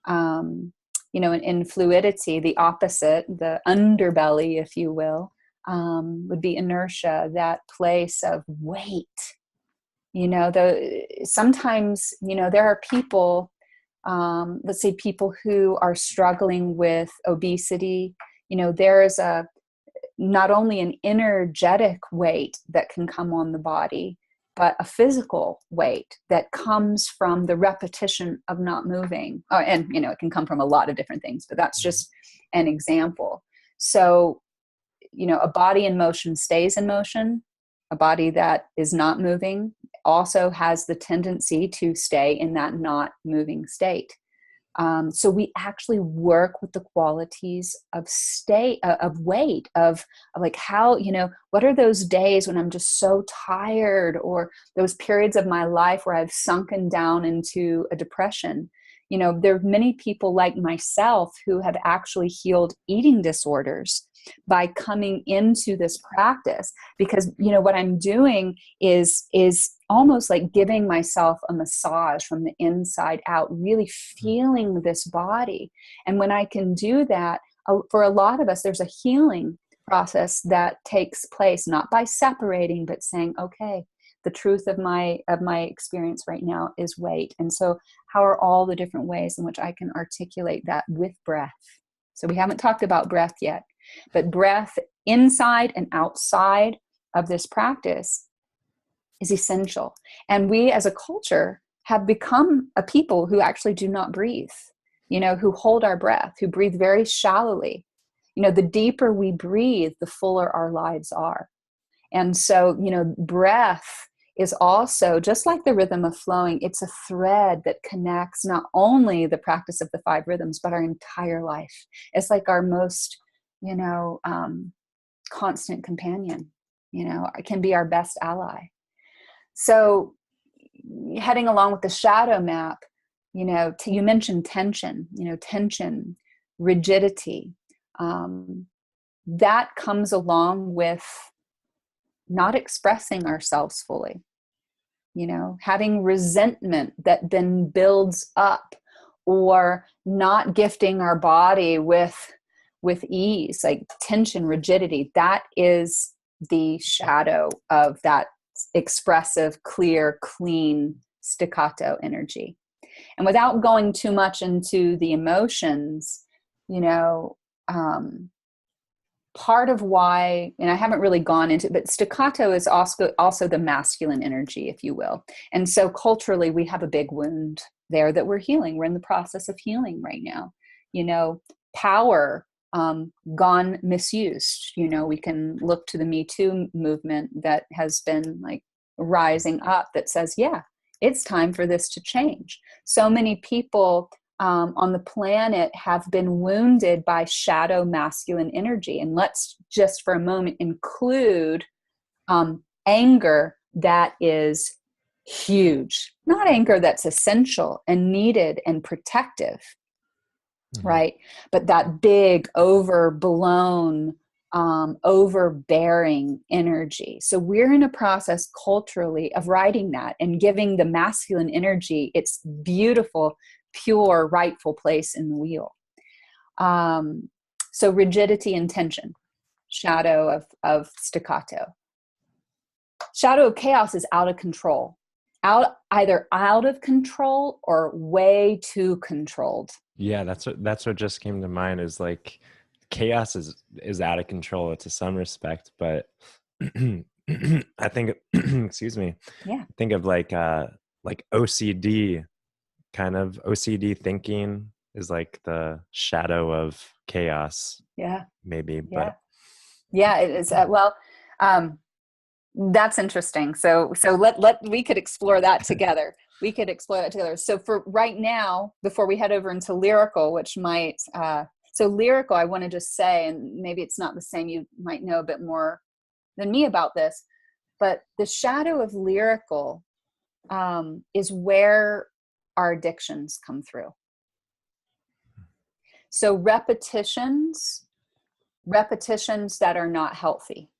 in fluidity, the opposite, the underbelly, if you will, would be inertia, that place of weight. Sometimes, there are people, let's say people who are struggling with obesity. There is not only an energetic weight that can come on the body, but a physical weight that comes from the repetition of not moving. Oh, and, it can come from a lot of different things, but that's just an example. So, a body in motion stays in motion. A body that is not moving also has the tendency to stay in that not moving state. So we actually work with the qualities of weight, of like how, what are those days when I'm just so tired, or those periods of my life where I've sunken down into a depression. There are many people like myself who have actually healed eating disorders by coming into this practice, because what I'm doing is almost like giving myself a massage from the inside out, really feeling this body. And when I can do that, for a lot of us, there's a healing process that takes place, not by separating, but saying, okay, the truth of my experience right now is weight. And so how are all the different ways in which I can articulate that with breath? So we haven't talked about breath yet, but breath inside and outside of this practice is essential. And we as a culture have become a people who actually do not breathe, who hold our breath, who breathe very shallowly. The deeper we breathe, the fuller our lives are. And so, breath is also, just like the rhythm of flowing, it's a thread that connects not only the practice of the 5 rhythms, but our entire life. It's like our most, constant companion, it can be our best ally. So heading along with the shadow map, you mentioned tension, rigidity, that comes along with not expressing ourselves fully, having resentment that then builds up, or not gifting our body with ease, like tension, rigidity. That is the shadow of that expressive, clear, clean, staccato energy. And without going too much into the emotions, part of why, and I haven't really gone into it, but staccato is also the masculine energy, if you will. And so culturally, we have a big wound there that we're healing. We're in the process of healing right now. Power gone misused. We can look to the Me Too movement that has been like rising up that says, yeah, it's time for this to change. So many people on the planet have been wounded by shadow masculine energy. And let's just for a moment include anger that is huge, not anger that's essential and needed and protective, right? But that big, overblown, overbearing energy. So we're in a process culturally of writing that and giving the masculine energy its beautiful, pure, rightful place in the wheel. So rigidity and tension, shadow of staccato. Shadow of chaos is out of control, either out of control or way too controlled. Yeah, that's what just came to mind, is like chaos is out of control to some respect, but I think excuse me. Yeah. Think of like OCD, kind of OCD thinking is like the shadow of chaos. Yeah. Maybe, Yeah. but Yeah, it is. That's interesting. So we could explore that together. So for right now, before we head over into lyrical, which might, so lyrical, I want to just say, and maybe it's not the same, you might know a bit more than me about this, but the shadow of lyrical is where our addictions come through. So repetitions that are not healthy,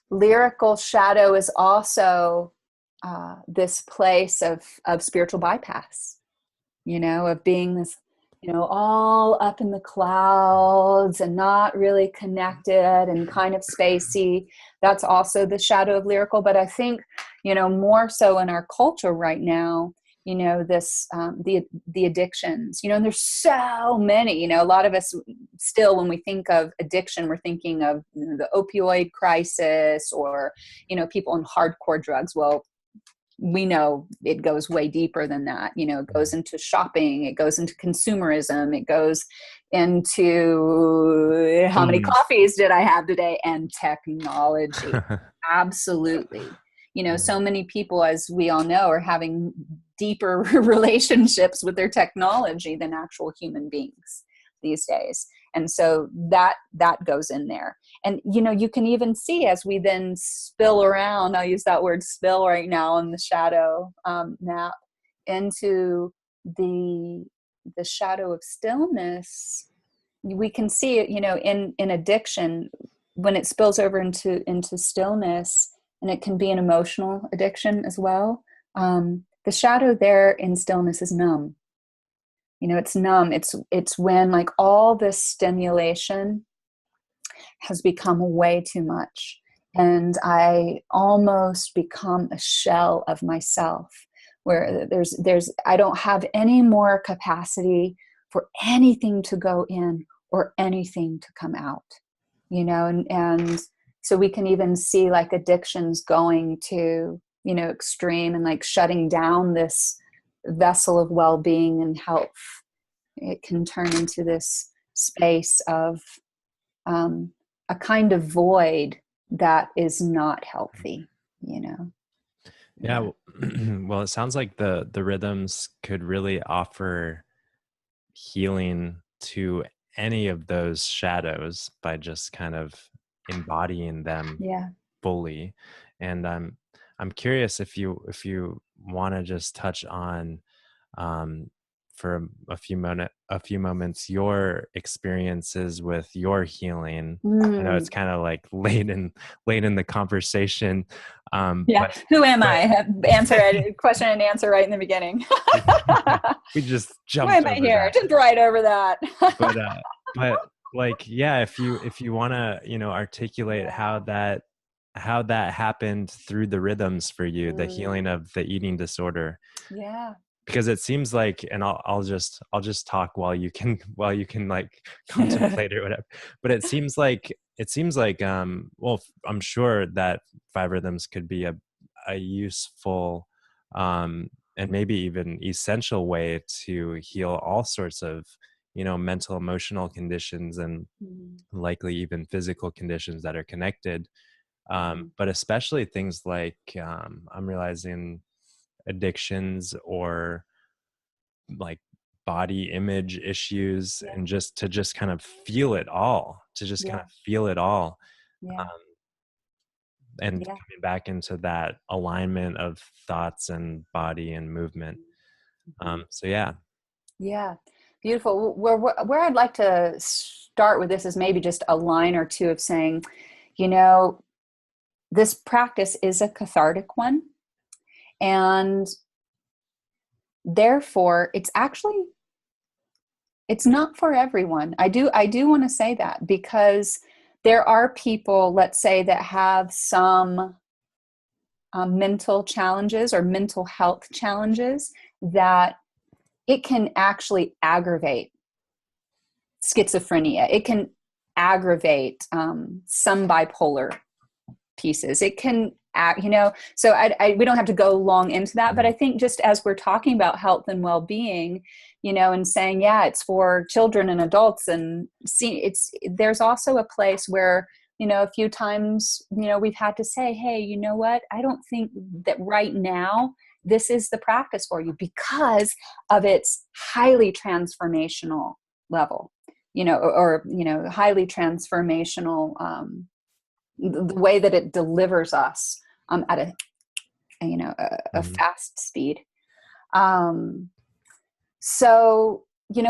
lyrical shadow is also this place of spiritual bypass, of being this, all up in the clouds and not really connected and kind of spacey. That's also the shadow of lyrical. But I think, more so in our culture right now, this, the addictions, and there's so many, a lot of us still, when we think of addiction, we're thinking of the opioid crisis or, people on hardcore drugs. Well, we know it goes way deeper than that. It goes into shopping, it goes into consumerism, it goes into how many coffees did I have today, and technology. Absolutely. So many people, as we all know, are having deeper relationships with their technology than actual human beings these days. And so that goes in there. And, you can even see as we then spill around, I'll use that word spill right now in the shadow map, into the shadow of stillness. We can see it, in addiction, when it spills over into stillness, and it can be an emotional addiction as well. The shadow there in stillness is numb. It's numb. It's when like all this stimulation has become way too much. And I almost become a shell of myself, where I don't have any more capacity for anything to go in or anything to come out, and so we can even see like addictions going to, extreme and like shutting down this vessel of well-being and health. It can turn into this space of a kind of void that is not healthy, Yeah. Well, it sounds like the rhythms could really offer healing to any of those shadows by just kind of embodying them fully. And I'm curious if you want to just touch on for a few moments your experiences with your healing. I know it's kind of like late in the conversation. But who am I? Answer question and answer right in the beginning. We just jumped. Why am I here? That. Just right over that. but like, yeah, if you want to, articulate how that happened through the rhythms for you, the healing of the eating disorder. Yeah. Because it seems like, and I'll just talk while you can like contemplate or whatever. But it seems like well, I'm sure that 5 rhythms could be a useful and maybe even essential way to heal all sorts of, mental, emotional conditions, and likely even physical conditions that are connected But especially things like I'm realizing addictions or like body image issues, Yeah. and just kind of feel it all, Yeah. um, Yeah. and Yeah. coming back into that alignment of thoughts and body and movement. Mhm. So yeah. Yeah. Beautiful. Where I'd like to start with this is maybe just a line or two of saying, you know, this practice is a cathartic one. And therefore, it's not for everyone. I do want to say that, because there are people, let's say, that have some mental challenges or mental health challenges that it can actually aggravate schizophrenia. It can aggravate some bipolar pieces. It can, so we don't have to go long into that, but I think just as we're talking about health and well-being, and saying, yeah, it's for children and adults, and there's also a place where, a few times, we've had to say, hey, you know what? I don't think that right now this is the practice for you because of its highly transformational level, or highly transformational, the way that it delivers us at a Mhm. fast speed. Um, so,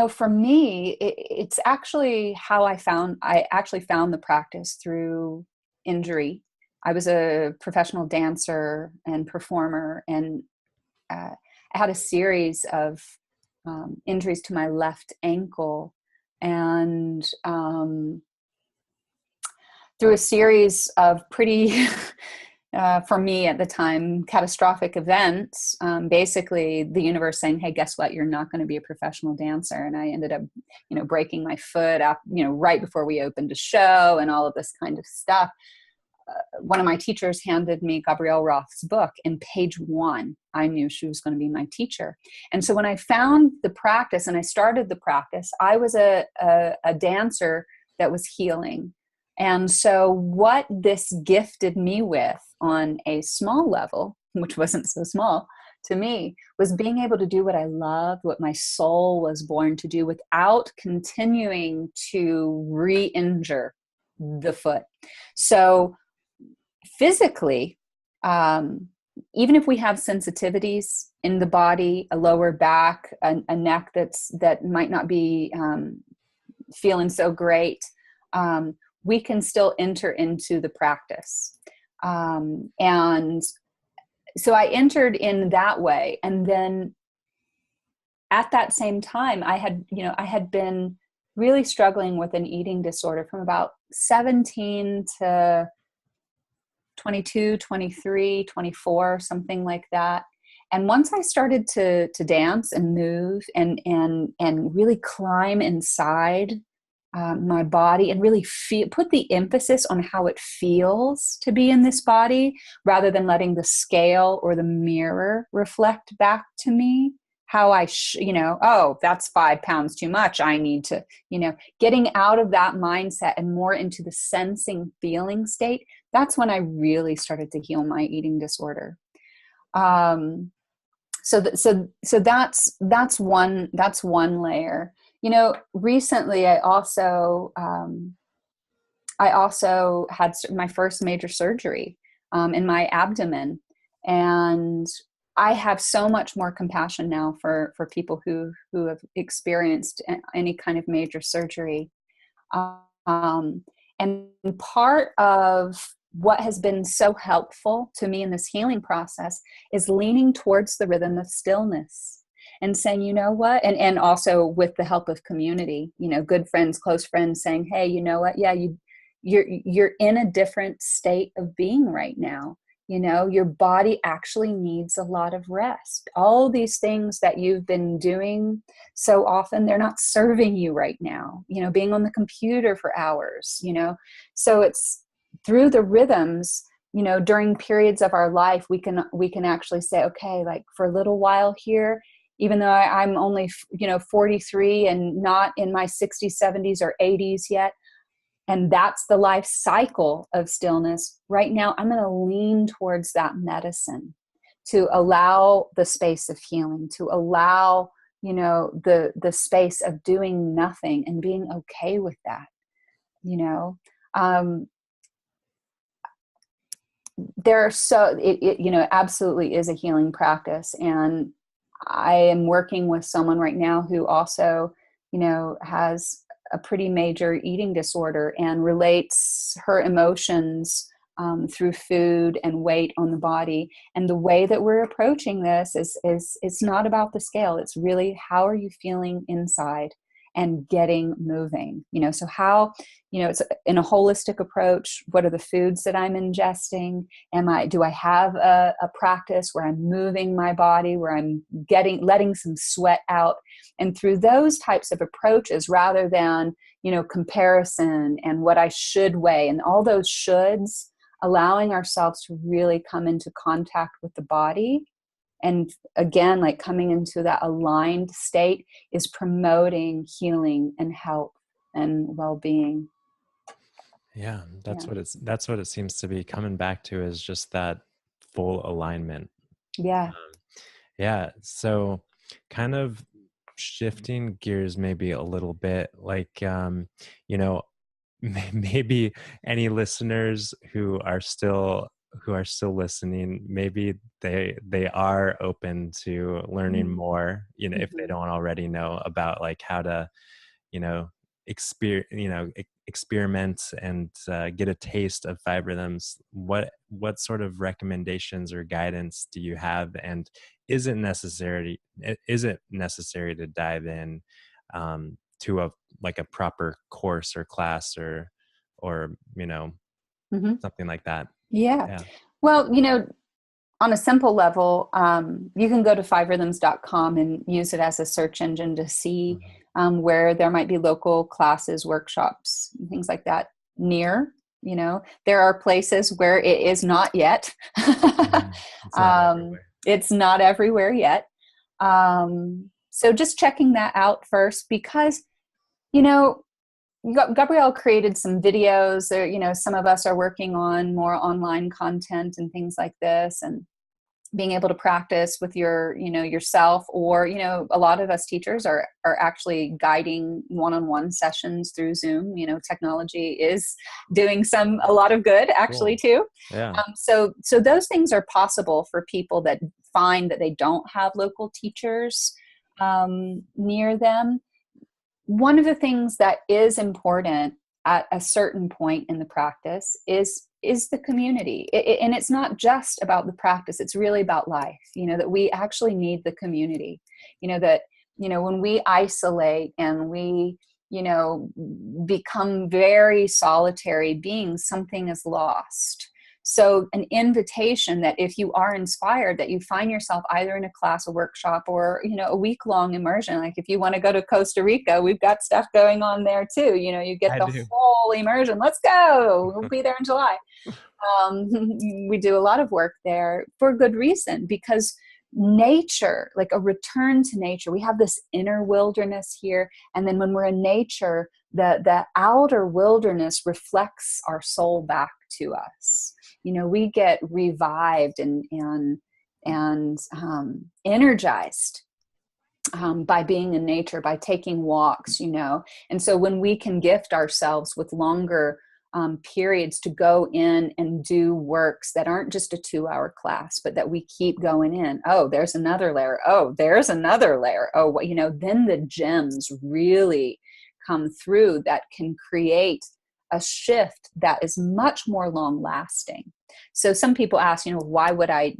for me, it's actually how I actually found the practice through injury. I was a professional dancer and performer, and I had a series of injuries to my left ankle. And through a series of pretty, for me at the time, catastrophic events, basically the universe saying, hey, guess what? You're not going to be a professional dancer. And I ended up, breaking my foot up, right before we opened a show and all of this kind of stuff. One of my teachers handed me Gabrielle Roth's book, and page 1, I knew she was going to be my teacher. And so when I found the practice and I started the practice, I was a dancer that was healing. And so what this gifted me with on a small level, which wasn't so small to me, was being able to do what I loved, what my soul was born to do, without continuing to re-injure the foot. So physically, even if we have sensitivities in the body, a lower back, a neck that might not be feeling so great, we can still enter into the practice. And so I entered in that way. And then at that same time, I had been really struggling with an eating disorder from about 17 to 22, 23, 24, something like that. And once I started to dance and move and really climb inside my body and really put the emphasis on how it feels to be in this body, rather than letting the scale or the mirror reflect back to me how oh, that's 5 pounds too much. I need to, getting out of that mindset and more into the sensing feeling state. That's when I really started to heal my eating disorder. So that's one layer. Recently I also had my first major surgery in my abdomen, and I have so much more compassion now for people who have experienced any kind of major surgery. Um, and part of what has been so helpful to me in this healing process is leaning towards the rhythm of stillness and saying, you know what, and also with the help of community, good friends, close friends, saying, hey, you know what, yeah, you're in a different state of being right now. Your body actually needs a lot of rest. All these things that you've been doing so often, they're not serving you right now. Being on the computer for hours, so it's through the rhythms, during periods of our life, we can actually say, okay, like for a little while here, even though I'm only, 43 and not in my 60s, 70s, or 80s yet, And that's the life cycle of stillness. Right now, I'm going to lean towards that medicine to allow the space of healing, to allow, the space of doing nothing and being okay with that. Um, it absolutely is a healing practice. And I am working with someone right now who also, has a pretty major eating disorder and relates her emotions through food and weight on the body. And the way that we're approaching this is it's not about the scale. It's really, how are you feeling inside and getting moving? So how, it's in a holistic approach. What are the foods that I'm ingesting? Do I have a practice where I'm moving my body, where I'm letting some sweat out? And through those types of approaches, rather than, comparison and what I should weigh and all those shoulds, allowing ourselves to really come into contact with the body. And again, like coming into that aligned state is promoting healing and health and well-being. Yeah, that's what it seems to be coming back to, is just that full alignment. Yeah. Yeah. So kind of shifting gears maybe a little bit, like, maybe any listeners who are still listening, maybe they are open to learning Mm-hmm. more, if they don't already know about like how to, you know, experiment and get a taste of five rhythms. What sort of recommendations or guidance do you have? And is it necessary to dive in to a proper course or class or Mm-hmm. something like that? Yeah. Yeah. Well, on a simple level, you can go to fiverhythms.com and use it as a search engine to see where there might be local classes, workshops, and things like that near. There are places where it is not yet. It's not everywhere. It's not everywhere yet. So just checking that out first, because, Gabrielle created some videos there. Some of us are working on more online content and things like this, and being able to practice with yourself, or, a lot of us teachers are actually guiding one-on-one sessions through Zoom. Technology is doing a lot of good actually too. Yeah. So those things are possible for people that find that they don't have local teachers near them. One of the things that is important at a certain point in the practice is the community. And it's not just about the practice, it's really about life, that we actually need the community, that, when we isolate and we, become very solitary beings, something is lost. So an invitation that if you are inspired, that you find yourself either in a class, a workshop, or, a week-long immersion. Like if you want to go to Costa Rica, we've got stuff going on there too. You get the whole immersion. Let's go. We'll be there in July. We do a lot of work there for good reason, because nature, like a return to nature, we have this inner wilderness here. And then when we're in nature, the outer wilderness reflects our soul back to us. We get revived and energized by being in nature, by taking walks, And so when we can gift ourselves with longer periods to go in and do works that aren't just a 2-hour class, but that we keep going in. Oh, there's another layer. Oh, there's another layer. Oh, then the gems really come through that can create a shift that is much more long lasting. So some people ask, why would I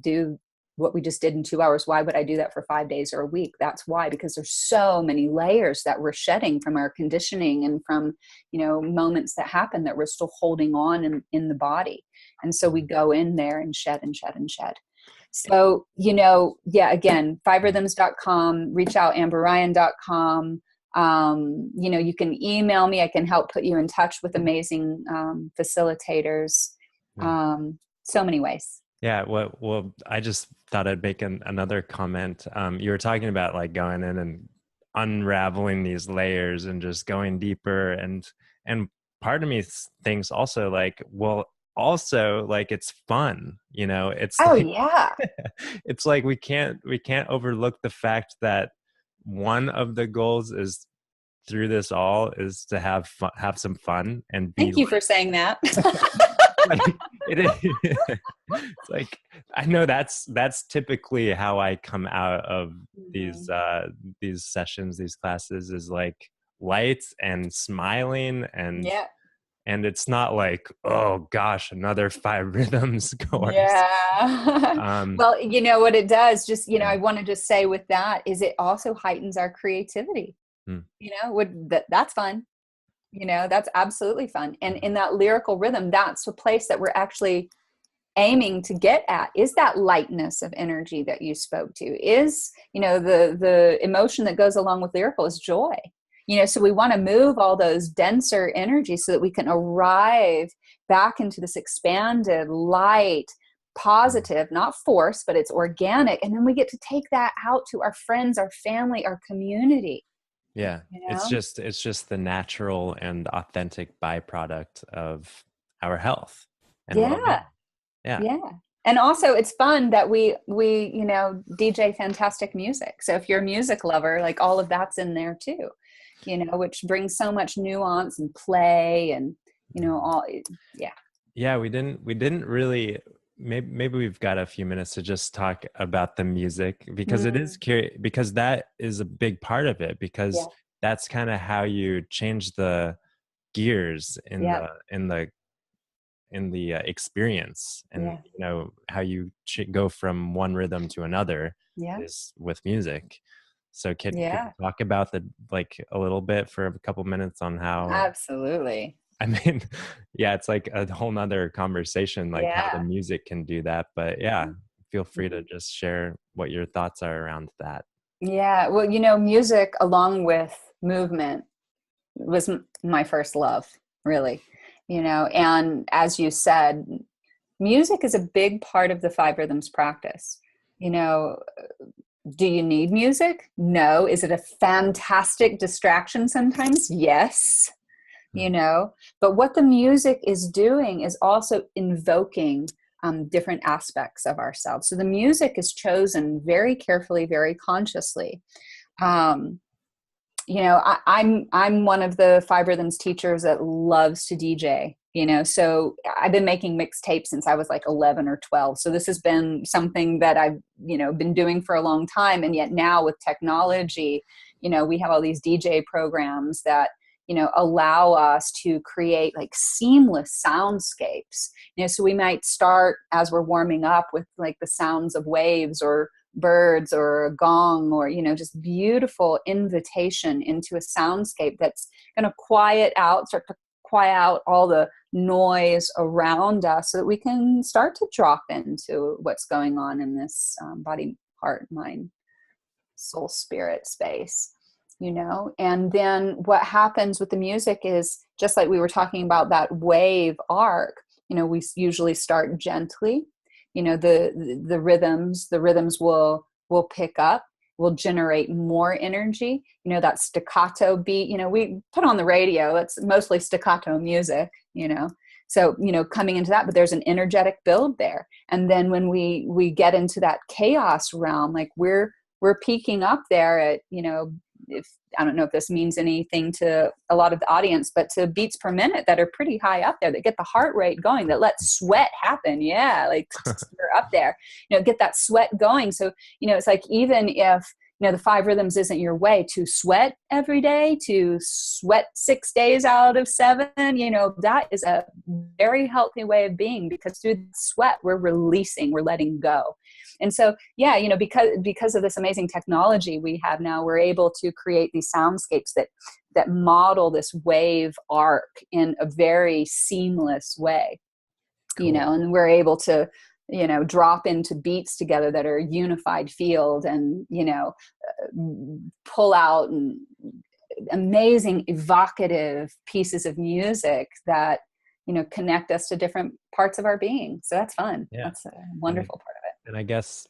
do what we just did in 2 hours? Why would I do that for 5 days or a week? That's why, because there's so many layers that we're shedding from our conditioning and from, moments that happen that we're still holding on in the body. And so we go in there and shed and shed and shed. So, again, fiverhythms.com, reach out, amberryan.com. You can email me. I can help put you in touch with amazing facilitators. So many ways. Yeah. Well, I just thought I'd make another comment. You were talking about like going in and unraveling these layers and just going deeper. And part of me thinks also like, well, also like it's fun, it's Oh like yeah. it's like we can't overlook the fact that one of the goals is through this all is to have some fun and be Thank you for saying that. like it is. It's like I know that's typically how I come out of Mhm. these sessions, these classes, is like light and smiling, Yeah. and it's not like, oh gosh, another five rhythms course. Yeah. um Well, you know what it does, just, yeah. I want to just say with that is it also heightens our creativity. Hmm. That's fun. That's absolutely fun. And in that lyrical rhythm, that's a place that we're actually aiming to get at, is that lightness of energy that you spoke to, is, the emotion that goes along with lyrical is joy. So we want to move all those denser energies so that we can arrive back into this expanded, light, positive, not force, but it's organic. And then we get to take that out to our friends, our family, our community, Yeah, you it's know? just the natural and authentic byproduct of our health and Yeah. well-being. Yeah. Yeah. And also it's fun that we, DJ fantastic music. So if you're a music lover, like all of that's in there too, which brings so much nuance and play and, all, yeah. Yeah, we didn't really, maybe we've got a few minutes to just talk about the music, because it is Mm, curious, because that is a big part of it, because yeah. that's kind of how you change the gears in Yeah. the experience, and Yeah. how you go from one rhythm to another Yeah. is with music. So could Yeah. you talk about the, like, a little bit for a couple minutes on how, Absolutely. I mean, yeah, it's like a whole nother conversation, like how the Yeah. music can do that. But yeah, Mhm. feel free to Mhm. just share what your thoughts are around that. Yeah. Well, music along with movement was my first love, really, and as you said, music is a big part of the five rhythms practice. You know, do you need music? No. Is it a fantastic distraction sometimes? Yes. Hmm. But what the music is doing is also invoking different aspects of ourselves. So the music is chosen very carefully, very consciously. Um, I'm one of the five rhythms teachers that loves to DJ. So I've been making mixtapes since I was like 11 or 12. So this has been something that I've been doing for a long time. And yet now with technology, we have all these DJ programs that allow us to create like seamless soundscapes. So we might start as we're warming up with like the sounds of waves or birds or a gong, or just beautiful invitation into a soundscape that's going to start to quiet out all the noise around us so that we can start to drop into what's going on in this body, heart, mind, soul, spirit space. And then what happens with the music is, just like we were talking about that wave arc, we usually start gently. The rhythms will pick up, will generate more energy. That staccato beat, we put on the radio, that's mostly staccato music. So coming into that, but there's an energetic build there. And then when we get into that chaos realm, like we're peaking up there at, if I don't know if this means anything to a lot of the audience, but to beats per minute that are pretty high up there, that get the heart rate going, that let sweat happen. Yeah, like you're up there, get that sweat going. So, it's like, even if, the five rhythms isn't your way to sweat every day, to sweat 6 days out of 7, that is a very healthy way of being, because through the sweat, we're releasing, we're letting go. And so, yeah, because of this amazing technology we have now, we're able to create these soundscapes that model this wave arc in a very seamless way. Cool. And we're able to, drop into beats together that are a unified field, and, pull out and amazing evocative pieces of music that, connect us to different parts of our being. So that's fun. Yeah. That's a And I, wonderful part of it. and I guess,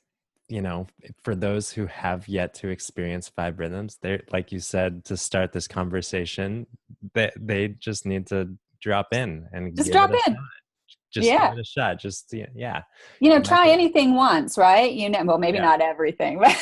for those who have yet to experience five rhythms, they're, like you said, to start this conversation, they just need to drop in and Just give it drop a in. shot. Just give Yeah. it a shot. Just, yeah. Try anything once, right? Well, maybe Yeah. not everything, but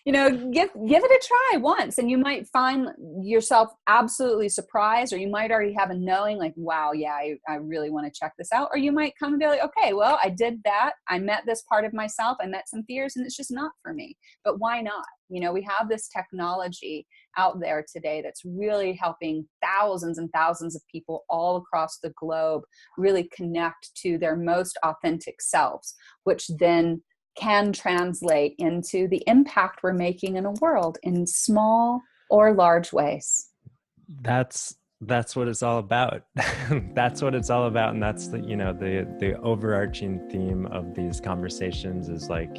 give it a try once, and you might find yourself absolutely surprised, or you might already have a knowing like, wow, yeah, I really want to check this out. Or you might come and be like, okay, well, I did that. I met this part of myself. I met some fears, and it's just not for me. But why not? We have this technology out there today that's really helping thousands and thousands of people all across the globe really connect to their most authentic selves, which then can translate into the impact we're making in a world in small or large ways. That's what it's all about. That's what it's all about. And that's the overarching theme of these conversations is like,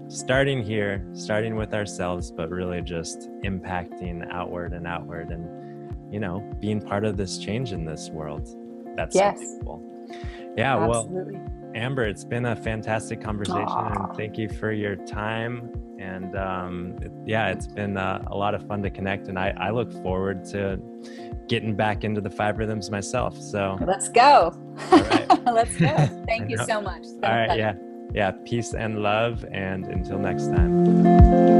starting here, starting with ourselves, but really just impacting outward and being part of this change in this world. That's yes. so cool. Yeah. Absolutely. Well, Amber, it's been a fantastic conversation. And thank you for your time. And it's been a lot of fun to connect. And I look forward to getting back into the 5 rhythms myself. So let's go. All right. Let's go. Thank you so much. All right. Yeah. Peace and love. And until next time.